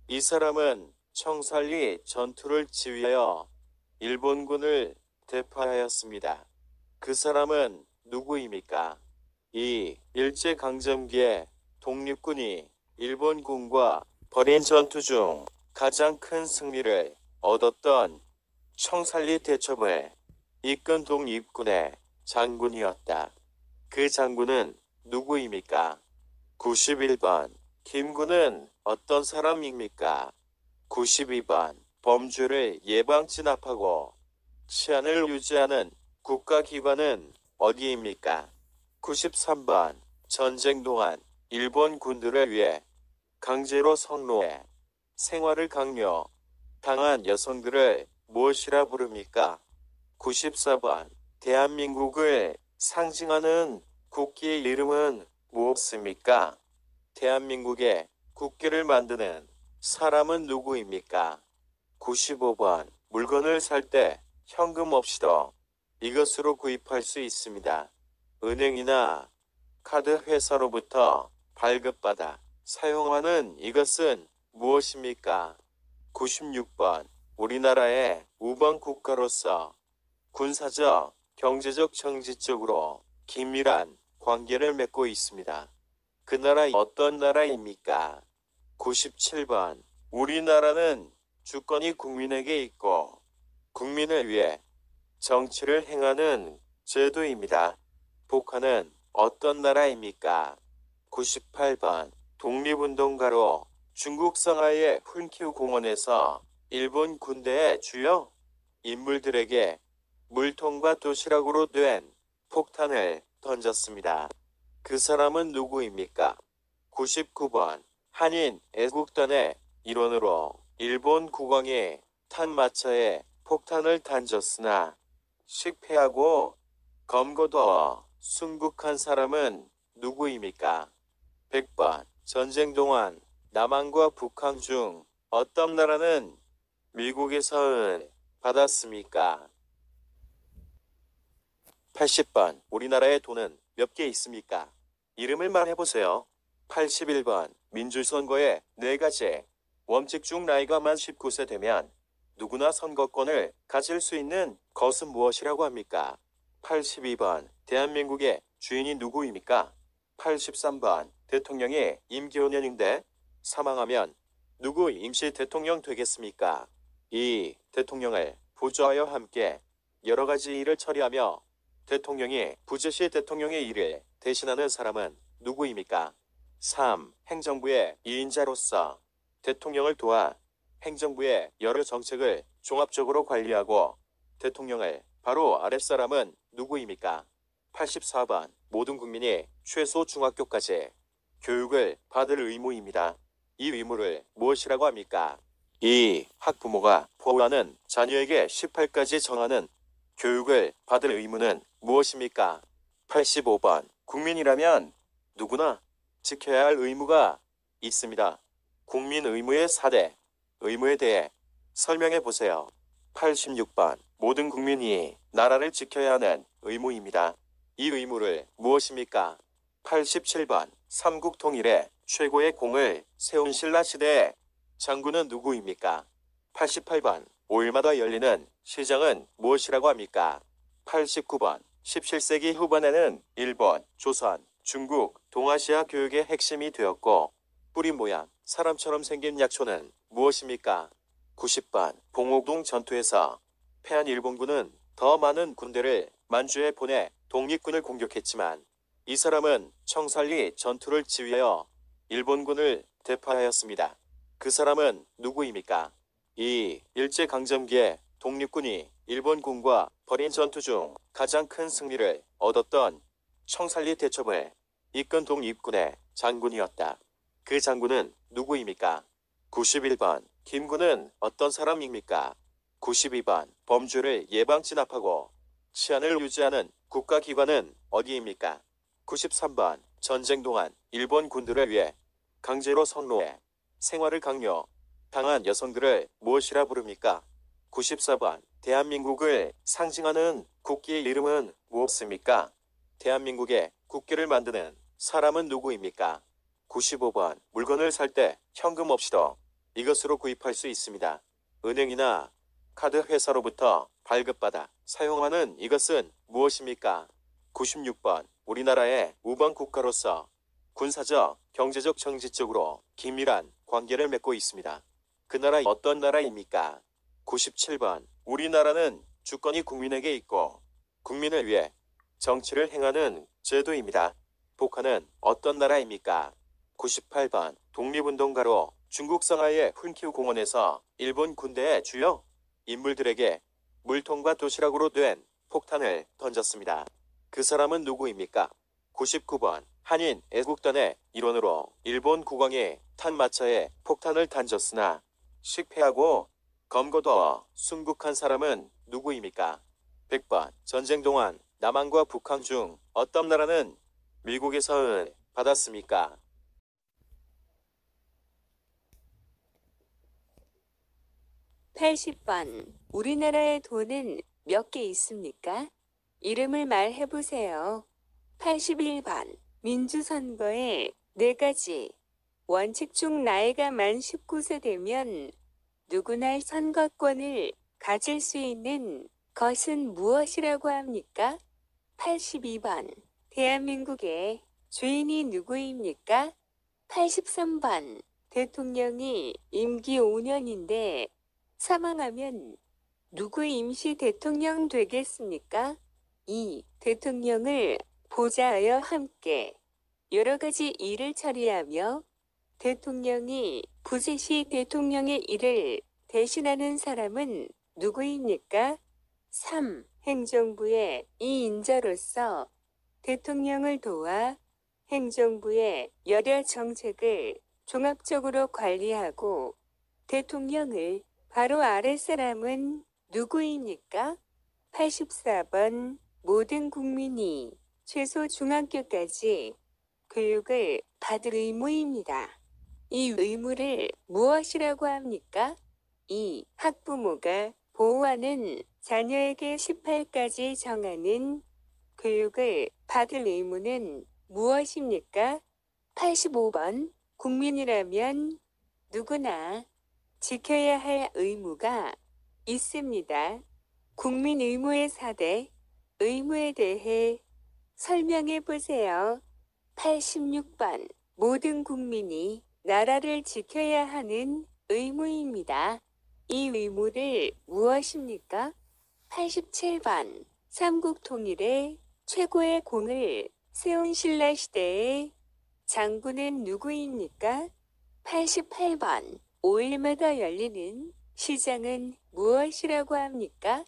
이 사람은 청살리 전투를 지휘하여 일본군을 대파하였습니다. 그 사람은 누구입니까? 2. 일제강점기에 독립군이 일본군과 벌인 전투 중 가장 큰 승리를 얻었던 청살리 대첩을 이끈 독립군의 장군이었다. 그 장군은 누구입니까? 91번. 김군은 어떤 사람입니까? 92번. 범죄를 예방 진압하고 치안을 유지하는 국가기관은 어디입니까? 93번. 전쟁 동안 일본 군들을 위해 강제로 성노예 생활을 강요 당한 여성들을 무엇이라 부릅니까? 94번. 대한민국을 상징하는 국기의 이름은 무엇입니까? 대한민국의 국기를 만드는 사람은 누구입니까? 95번. 물건을 살 때 현금 없이도 이것으로 구입할 수 있습니다. 은행이나 카드 회사로부터 발급받아 사용하는 이것은 무엇입니까? 96번. 우리나라의 우방 국가로서 군사적, 경제적, 정치적으로 긴밀한 관계를 맺고 있습니다. 그 나라 어떤 나라입니까? 97번. 우리나라는 주권이 국민에게 있고 국민을 위해 정치를 행하는 제도입니다. 북한은 어떤 나라입니까? 98번. 독립운동가로 중국 상하이의 훈큐 공원에서 일본 군대의 주요 인물들에게 물통과 도시락으로 된 폭탄을 던졌습니다. 그 사람은 누구입니까? 99번. 한인 애국단의 일원으로 일본 국왕이 탄 마차에 폭탄을 던졌으나 실패하고 검거되어 순국한 사람은 누구입니까? 100번. 전쟁 동안 남한과 북한 중 어떤 나라는 미국에서 받았습니까? 80번. 우리나라의 돈은 몇 개 있습니까? 이름을 말해보세요. 81번. 민주선거의 4가지 원칙 중 나이가 만 19세 되면 누구나 선거권을 가질 수 있는 것은 무엇이라고 합니까? 82번. 대한민국의 주인이 누구입니까? 83번. 대통령이 임기 5년인데 사망하면 누구 임시 대통령 되겠습니까? 2. 대통령을 보좌하여 함께 여러 가지 일을 처리하며 대통령이 부재 시 대통령의 일을 대신하는 사람은 누구입니까? 3. 행정부의 2인자로서 대통령을 도와 행정부의 여러 정책을 종합적으로 관리하고 대통령을 바로 아랫사람은 누구입니까? 84번. 모든 국민이 최소 중학교까지 교육을 받을 의무입니다. 이 의무를 무엇이라고 합니까? 2. 학부모가 보호하는 자녀에게 18까지 정하는 교육을 받을 의무는 무엇입니까? 85번. 국민이라면 누구나 지켜야 할 의무가 있습니다. 국민 의무의 4대 의무에 대해 설명해 보세요. 86번. 모든 국민이 나라를 지켜야 하는 의무입니다. 이 의무를 무엇입니까? 87번. 삼국 통일에 최고의 공을 세운 신라시대의 장군은 누구입니까? 88번. 5일마다 열리는 시장은 무엇이라고 합니까? 89번. 17세기 후반에는 일본, 조선, 중국, 동아시아 교육의 핵심이 되었고 뿌리 모양 사람처럼 생긴 약초는 무엇입니까? 90번. 봉오동 전투에서 패한 일본군은 더 많은 군대를 만주에 보내 독립군을 공격했지만 이 사람은 청산리 전투를 지휘하여 일본군을 대파하였습니다. 그 사람은 누구입니까? 2. 일제강점기에 독립군이 일본군과 벌인 전투 중 가장 큰 승리를 얻었던 청산리 대첩을 이끈 독립군의 장군이었다. 그 장군은 누구입니까? 91번. 김구는 어떤 사람입니까? 92번. 범죄를 예방 진압하고 치안을 유지하는 국가기관은 어디입니까? 93번. 전쟁 동안 일본 군들을 위해 강제로 선로해 생활을 강요 당한 여성들을 무엇이라 부릅니까? 94번. 대한민국을 상징하는 국기의 이름은 무엇입니까? 대한민국의 국기를 만드는 사람은 누구입니까? 95번. 물건을 살 때 현금 없이도 이것으로 구입할 수 있습니다. 은행이나 카드 회사로부터 발급받아 사용하는 이것은 무엇입니까? 96번. 우리나라의 우방 국가로서 군사적, 경제적, 정치적으로 긴밀한 관계를 맺고 있습니다. 그 나라 어떤 나라입니까? 97번. 우리나라는 주권이 국민에게 있고 국민을 위해 정치를 행하는 제도입니다. 북한은 어떤 나라입니까? 98번. 독립운동가로 중국 상하이의 훈큐 공원에서 일본 군대의 주요 인물들에게 물통과 도시락으로 된 폭탄을 던졌습니다. 그 사람은 누구입니까? 99번. 한인 애국단의 일원으로 일본 국왕이 탄 마차에 폭탄을 던졌으나 실패하고 검거되어 순국한 사람은 누구입니까? 100번. 전쟁 동안 남한과 북한 중 어떤 나라는 미국에서 받았습니까? 80번. 우리나라에 돈은 몇 개 있습니까? 이름을 말해보세요. 81번. 민주선거에 4가지 원칙 중 나이가 만 19세 되면 누구나 선거권을 가질 수 있는 것은 무엇이라고 합니까? 82번. 대한민국의 주인이 누구입니까? 83번. 대통령이 임기 5년인데 사망하면 누구 임시 대통령 되겠습니까? 2. 대통령을 보좌하여 함께 여러 가지 일을 처리하며 대통령이 부재 시 대통령의 일을 대신하는 사람은 누구입니까? 3. 행정부의 이인자로서 대통령을 도와 행정부의 여러 정책을 종합적으로 관리하고 대통령을 바로 아래 사람은 누구입니까? 84번. 모든 국민이 최소 중학교까지 교육을 받을 의무입니다. 이 의무를 무엇이라고 합니까? 2. 학부모가 보호하는 자녀에게 18까지 정하는 교육을 받을 의무는 무엇입니까? 85번. 국민이라면 누구나 지켜야 할 의무가 있습니다. 국민 의무의 4대 의무에 대해 설명해 보세요. 86번. 모든 국민이 나라를 지켜야 하는 의무입니다. 이 의무를 무엇입니까? 87번. 삼국 통일에 최고의 공을 세운 신라시대의 장군은 누구입니까? 88번. 5일마다 열리는 시장은 무엇이라고 합니까?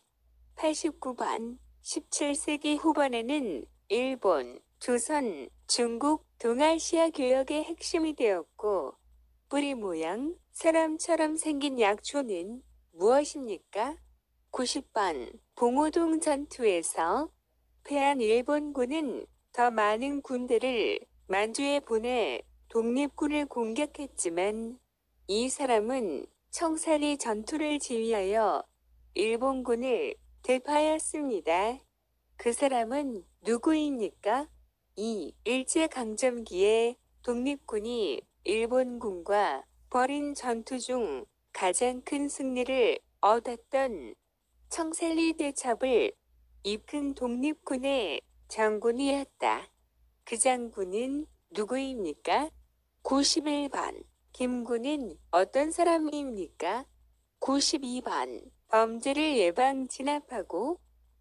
89번. 17세기 후반에는 일본, 조선, 중국, 동아시아 교역의 핵심이 되었고 뿌리 모양 사람처럼 생긴 약초는 무엇입니까? 90번. 봉오동 전투에서 패한 일본군은 더 많은 군대를 만주에 보내 독립군을 공격했지만 이 사람은 청산리 전투를 지휘하여 일본군을 대파하였습니다. 그 사람은 누구입니까? 2. 일제강점기에 독립군이 일본군과 벌인 전투 중 가장 큰 승리를 얻었던 청산리 대첩을 이끈 독립군의 장군이었다. 그 장군은 누구입니까? 91번. 김군은 어떤 사람입니까? 92번. 범죄를 예방 진압하고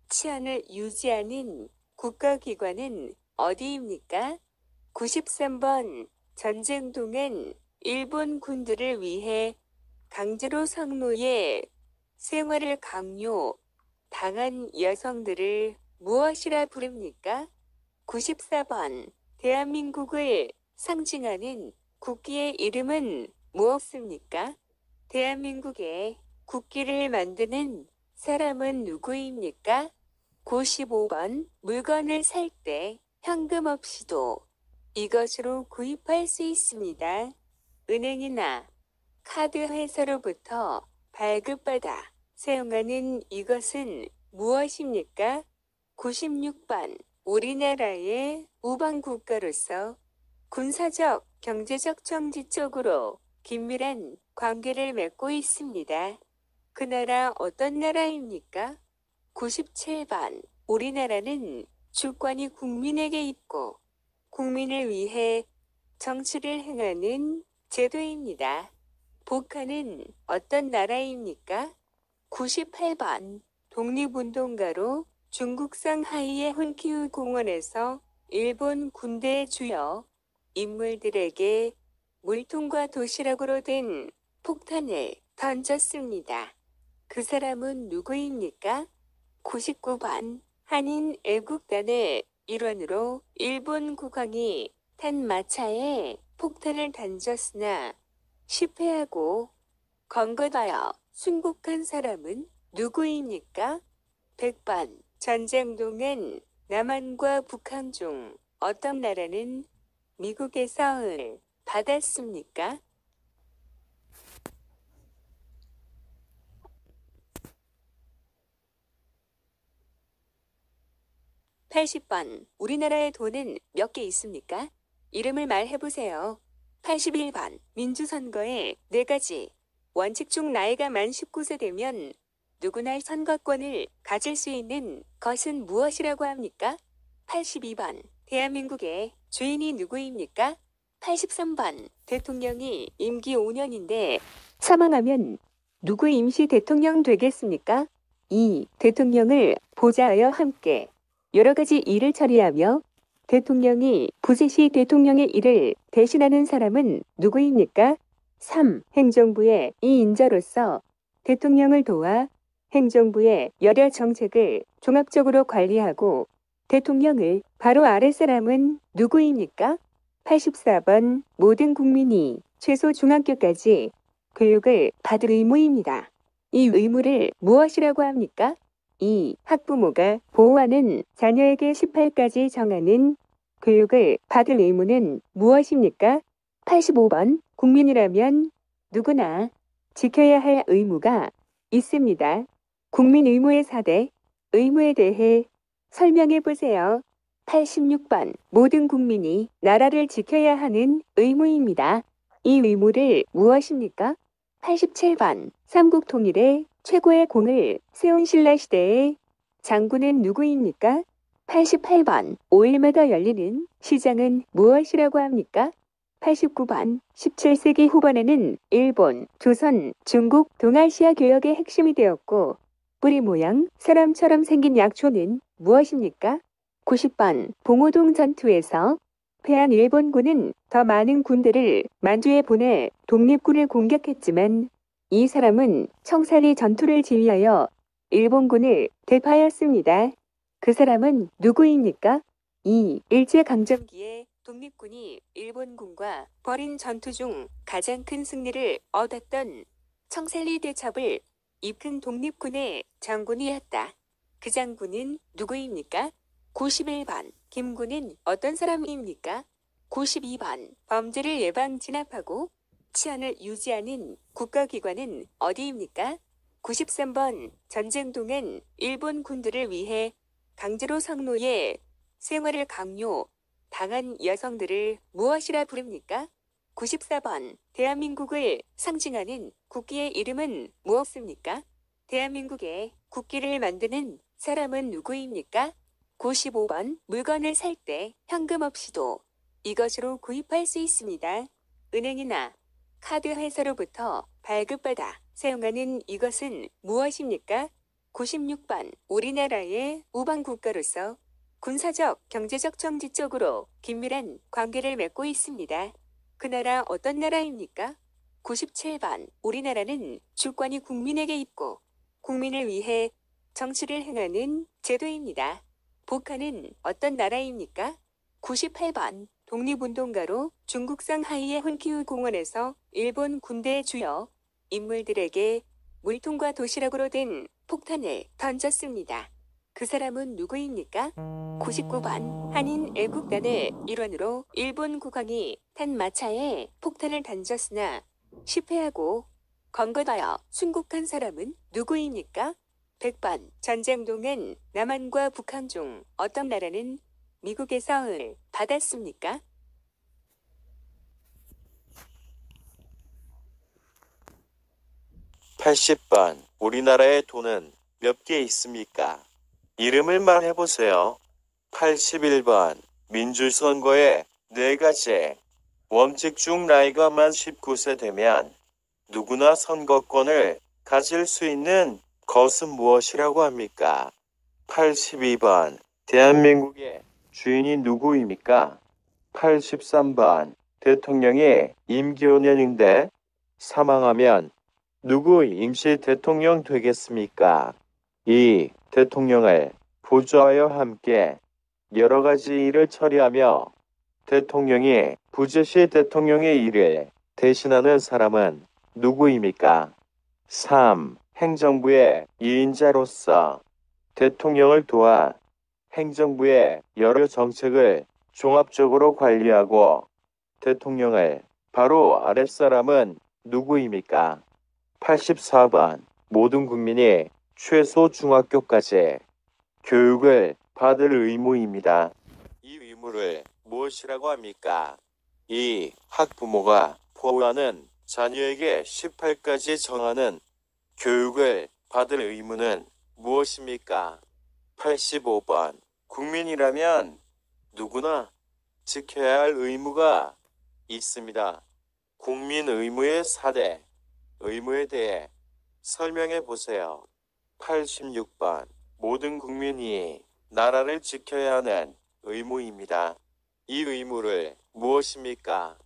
치안을 유지하는 국가기관은 어디입니까? 93번. 전쟁 동안 일본 군들을 위해 강제로 성노예 생활을 강요 당한 여성들을 무엇이라 부릅니까? 94번. 대한민국을 상징하는 국기의 이름은 무엇입니까? 대한민국의 국기를 만드는 사람은 누구입니까? 95번. 물건을 살 때 현금 없이도 이것으로 구입할 수 있습니다. 은행이나 카드 회사로부터 발급받아 사용하는 이것은 무엇입니까? 96번. 우리나라의 우방국가로서 군사적, 경제적, 정치적으로 긴밀한 관계를 맺고 있습니다. 그 나라 어떤 나라입니까? 97번. 우리나라는 주권이 국민에게 있고 국민을 위해 정치를 행하는 제도입니다. 북한은 어떤 나라입니까? 98번. 독립운동가로 중국 상하이의 훈키우 공원에서 일본 군대의 주요 인물들에게 물통과 도시락으로 된 폭탄을 던졌습니다. 그 사람은 누구입니까? 99번. 한인 애국단의 일원으로 일본 국왕이 탄 마차에 폭탄을 던졌으나 실패하고 건거하여 순국한 사람은 누구입니까? 100번. 전쟁 동안 남한과 북한 중 어떤 나라는 미국에서 을 받았습니까? 80번. 우리나라에 돈은 몇 개 있습니까? 이름을 말해보세요. 81번. 민주선거에 4가지 원칙 중 나이가 만 19세 되면 누구나 선거권을 가질 수 있는 것은 무엇이라고 합니까? 82번. 대한민국의 주인이 누구입니까? 83번. 대통령이 임기 5년인데 사망하면 누구 임시 대통령 되겠습니까? 2. 대통령을 보좌하여 함께 여러 가지 일을 처리하며 대통령이 부재 시 대통령의 일을 대신하는 사람은 누구입니까? 3. 행정부의 이인자로서 대통령을 도와 행정부의 여러 정책을 종합적으로 관리하고 대통령을 바로 아래 사람은 누구입니까? 84번. 모든 국민이 최소 중학교까지 교육을 받을 의무입니다. 이 의무를 무엇이라고 합니까? 2. 학부모가 보호하는 자녀에게 18까지 정하는 교육을 받을 의무는 무엇입니까? 85번. 국민이라면 누구나 지켜야 할 의무가 있습니다. 국민 의무의 4대 의무에 대해 설명해 보세요. 86번. 모든 국민이 나라를 지켜야 하는 의무입니다. 이 의무를 무엇입니까? 87번. 삼국 통일에 최고의 공을 세운 신라시대의 장군은 누구입니까? 88번. 5일마다 열리는 시장은 무엇이라고 합니까? 89번. 17세기 후반에는 일본, 조선, 중국, 동아시아 교역의 핵심이 되었고 뿌리 모양 사람처럼 생긴 약초는 무엇입니까? 90번. 봉오동 전투에서 패한 일본군은 더 많은 군대를 만주에 보내 독립군을 공격했지만 이 사람은 청산리 전투를 지휘하여 일본군을 대파하였습니다. 그 사람은 누구입니까? 2. 일제강점기에 독립군이 일본군과 벌인 전투 중 가장 큰 승리를 얻었던 청산리 대첩을 이끈 독립군의 장군이었다. 그 장군은 누구입니까? 91번. 김구는 어떤 사람입니까? 92번. 범죄를 예방 진압하고 치안을 유지하는 국가기관은 어디입니까? 93번. 전쟁 동안 일본 군들을 위해 강제로 성노예 생활을 강요 당한 여성들을 무엇이라 부릅니까? 94번. 대한민국을 상징하는 국기의 이름은 무엇입니까? 대한민국의 국기를 만드는 사람은 누구입니까? 95번. 물건을 살 때 현금 없이도 이것으로 구입할 수 있습니다. 은행이나 카드 회사로부터 발급받아 사용하는 이것은 무엇입니까? 96번. 우리나라의 우방국가로서 군사적, 경제적, 정치적으로 긴밀한 관계를 맺고 있습니다. 그 나라 어떤 나라입니까? 97번. 우리나라는 주권이 국민에게 있고 국민을 위해 정치를 행하는 제도입니다. 북한은 어떤 나라입니까? 98번. 독립운동가로 중국 상하이의 훈키우 공원에서 일본 군대의 주요 인물들에게 물통과 도시락으로 된 폭탄을 던졌습니다. 그 사람은 누구입니까? 99번. 한인 애국단의 일원으로 일본 국왕이 탄 마차에 폭탄을 던졌으나 실패하고 건거하여 순국한 사람은 누구입니까? 100번. 전쟁 동안 남한과 북한 중 어떤 나라는 미국에서 을 받았습니까? (80번) 우리나라에 돈은 몇 개 있습니까? 이름을 말해보세요. 81번. 민주선거에 4가지 원칙 중 나이가 만 19세 되면 누구나 선거권을 가질 수 있는 것은 무엇이라고 합니까? 82번. 대한민국의 주인이 누구입니까? 83번. 대통령이 임기 5년인데 사망하면 누구 임시 대통령 되겠습니까? 2. 대통령을 보좌하여 함께 여러 가지 일을 처리하며 대통령이 부재 시 대통령의 일을 대신하는 사람은 누구입니까? 3. 행정부의 2인자로서 대통령을 도와 행정부의 여러 정책을 종합적으로 관리하고 대통령을 바로 아랫사람은 누구입니까? 84번. 모든 국민이 최소 중학교까지 교육을 받을 의무입니다. 이 의무를 무엇이라고 합니까? 2. 학부모가 보호하는 자녀에게 18까지 정하는 교육을 받을 의무는 무엇입니까? 85번. 국민이라면 누구나 지켜야 할 의무가 있습니다. 국민 의무의 4대 의무에 대해 설명해 보세요. 86번. 모든 국민이 나라를 지켜야 하는 의무입니다. 이 의무를 무엇입니까?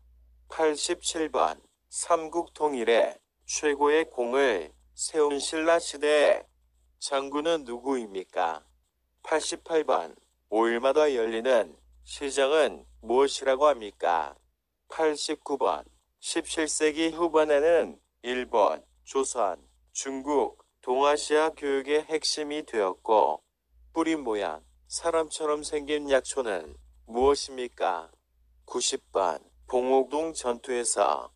87번. 삼국 통일에 최고의 공을 세운 신라 시대의 장군은 누구입니까? 88번. 5일마다 열리는 시장은 무엇이라고 합니까? 89번. 17세기 후반에는 일본, 조선, 중국, 동아시아 교육의 핵심이 되었고 뿌리 모양 사람처럼 생긴 약초는 무엇입니까? 90번. 봉오동 전투에서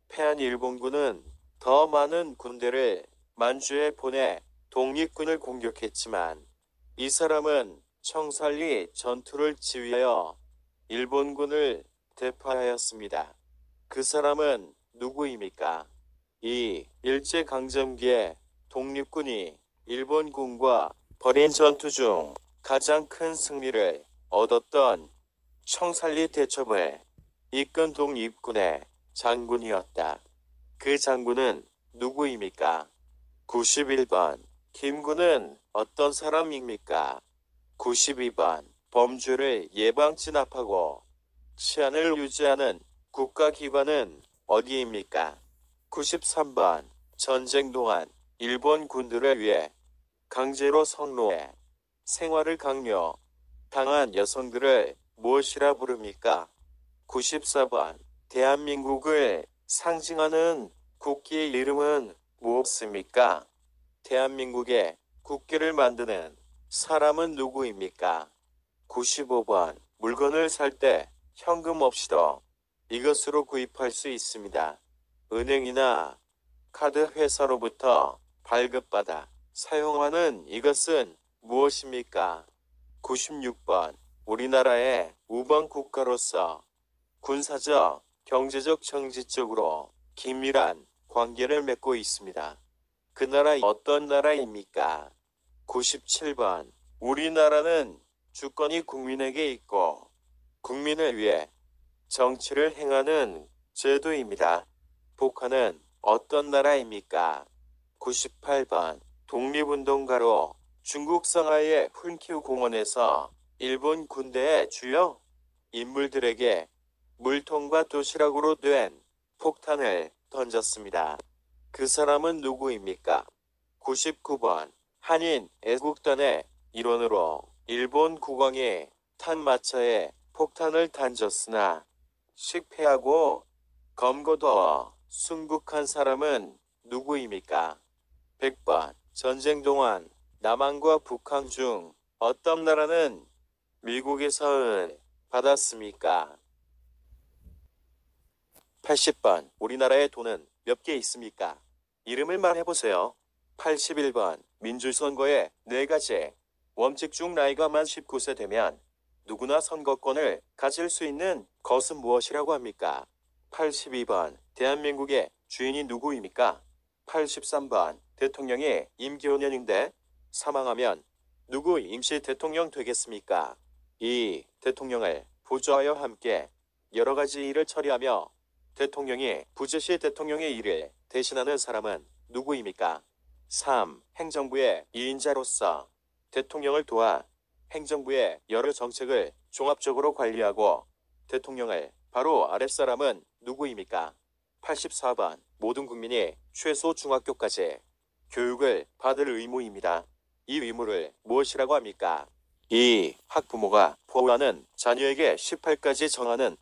패한 일본군은 더 많은 군대를 만주에 보내 독립군을 공격했지만 이 사람은 청살리 전투를 지휘하여 일본군을 대파하였습니다. 그 사람은 누구입니까? 2. 일제강점기에 독립군이 일본군과 벌인 전투 중 가장 큰 승리를 얻었던 청살리 대첩을 이끈 독립군의 장군이었다. 그 장군은 누구입니까? 91번. 김구는 어떤 사람입니까? 92번. 범죄를 예방 진압하고 치안을 유지하는 국가기관은 어디입니까? 93번. 전쟁 동안 일본 군들을 위해 강제로 성노예, 생활을 강요, 당한 여성들을 무엇이라 부릅니까? 94번. 대한민국을 상징하는 국기의 이름은 무엇입니까? 대한민국의 국기를 만드는 사람은 누구입니까? 95번. 물건을 살 때 현금 없이도 이것으로 구입할 수 있습니다. 은행이나 카드 회사로부터 발급받아 사용하는 이것은 무엇입니까? 96번. 우리나라의 우방 국가로서 군사적, 경제적, 정치적으로 긴밀한 관계를 맺고 있습니다. 그 나라 어떤 나라입니까? 97번. 우리나라는 주권이 국민에게 있고 국민을 위해 정치를 행하는 제도입니다. 북한은 어떤 나라입니까? 98번. 독립운동가로 중국 상하이의 훈큐 공원에서 일본 군대의 주요 인물들에게 물통과 도시락으로 된 폭탄을 던졌습니다. 그 사람은 누구입니까? 99번. 한인 애국단의 일원으로 일본 국왕이 탄 마차에 폭탄을 던졌으나 실패하고 검거되어 순국한 사람은 누구입니까? 100번. 전쟁 동안 남한과 북한 중 어떤 나라는 미국에서 을 받았습니까? 80번. 우리나라의 돈은 몇 개 있습니까? 이름을 말해보세요. 81번. 민주선거의 4가지 원칙 중 나이가 만 19세 되면 누구나 선거권을 가질 수 있는 것은 무엇이라고 합니까? 82번. 대한민국의 주인이 누구입니까? 83번. 대통령이 임기 5년인데 사망하면 누구 임시 대통령 되겠습니까? 2. 대통령을 보좌하여 함께 여러 가지 일을 처리하며 대통령이 부재 시 대통령의 일을 대신하는 사람은 누구입니까? 3. 행정부의 2인자로서 대통령을 도와 행정부의 여러 정책을 종합적으로 관리하고 대통령을 바로 아랫사람은 누구입니까? 84번. 모든 국민이 최소 중학교까지 교육을 받을 의무입니다. 이 의무를 무엇이라고 합니까? 2. 학부모가 보호하는 자녀에게 18까지 정하는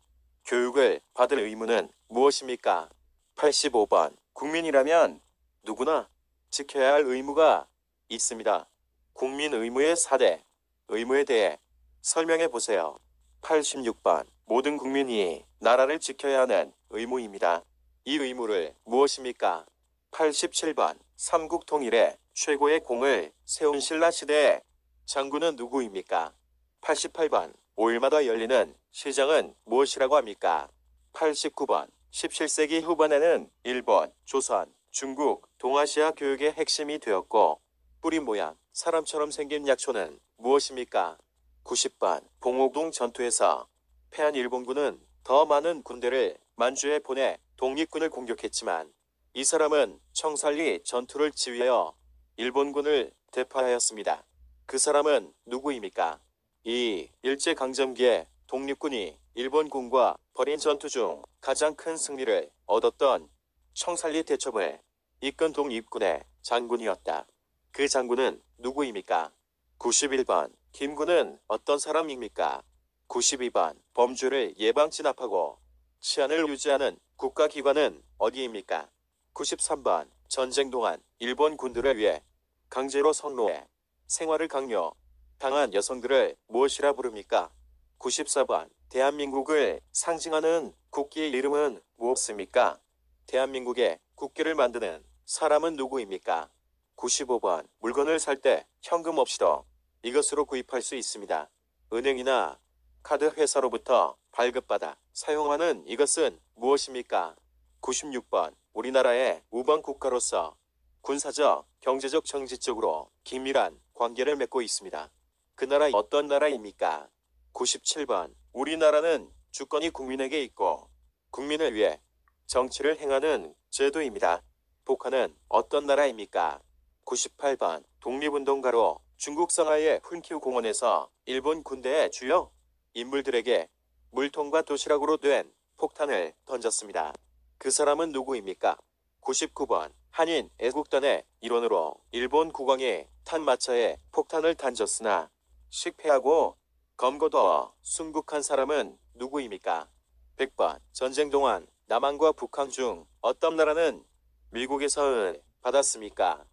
교육을 받을 의무는 무엇입니까? 85번. 국민이라면 누구나 지켜야 할 의무가 있습니다. 국민 의무의 4대 의무에 대해 설명해 보세요. 86번. 모든 국민이 나라를 지켜야 하는 의무입니다. 이 의무를 무엇입니까? 87번. 삼국 통일에 최고의 공을 세운 신라 시대의 장군은 누구입니까? 88번 5일마다 열리는 시장은 무엇이라고 합니까? 89번 17세기 후반에는 일본, 조선, 중국, 동아시아 교육의 핵심이 되었고 뿌리 모양 사람처럼 생긴 약초는 무엇입니까? 90번 봉오동 전투에서 패한 일본군은 더 많은 군대를 만주에 보내 독립군을 공격했지만 이 사람은 청살리 전투를 지휘하여 일본군을 대파하였습니다. 그 사람은 누구입니까? 2. 일제강점기에 독립군이 일본군과 벌인 전투 중 가장 큰 승리를 얻었던 청살리 대첩을 이끈 독립군의 장군이었다. 그 장군은 누구입니까? 91번 김구는 어떤 사람입니까? 92번 범죄를 예방 진압하고 치안을 유지하는 국가기관은 어디입니까? 93번 전쟁 동안 일본 군들을 위해 강제로 선로해 생활을 강요 당한 여성들을 무엇이라 부릅니까? 94번 대한민국을 상징하는 국기의 이름은 무엇입니까? 대한민국의 국기를 만드는 사람은 누구입니까? 95번 물건을 살 때 현금 없이도 이것으로 구입할 수 있습니다. 은행이나 카드 회사로부터 발급받아 사용하는 이것은 무엇입니까? 96번 우리나라의 우방 국가로서 군사적, 경제적, 정치적으로 긴밀한 관계를 맺고 있습니다. 그 나라 어떤 나라입니까? 97번 우리나라는 주권이 국민에게 있고 국민을 위해 정치를 행하는 제도입니다. 북한은 어떤 나라입니까? 98번 독립운동가로 중국 상하이의 훈큐 공원에서 일본 군대의 주요 인물들에게 물통과 도시락으로 된 폭탄을 던졌습니다. 그 사람은 누구입니까? 99번 한인 애국단의 일원으로 일본 국왕이 탄 마차에 폭탄을 던졌으나 실패하고 검거되어 순국한 사람은 누구입니까? 100번 전쟁 동안 남한과 북한 중 어떤 나라는 미국에서 받았습니까?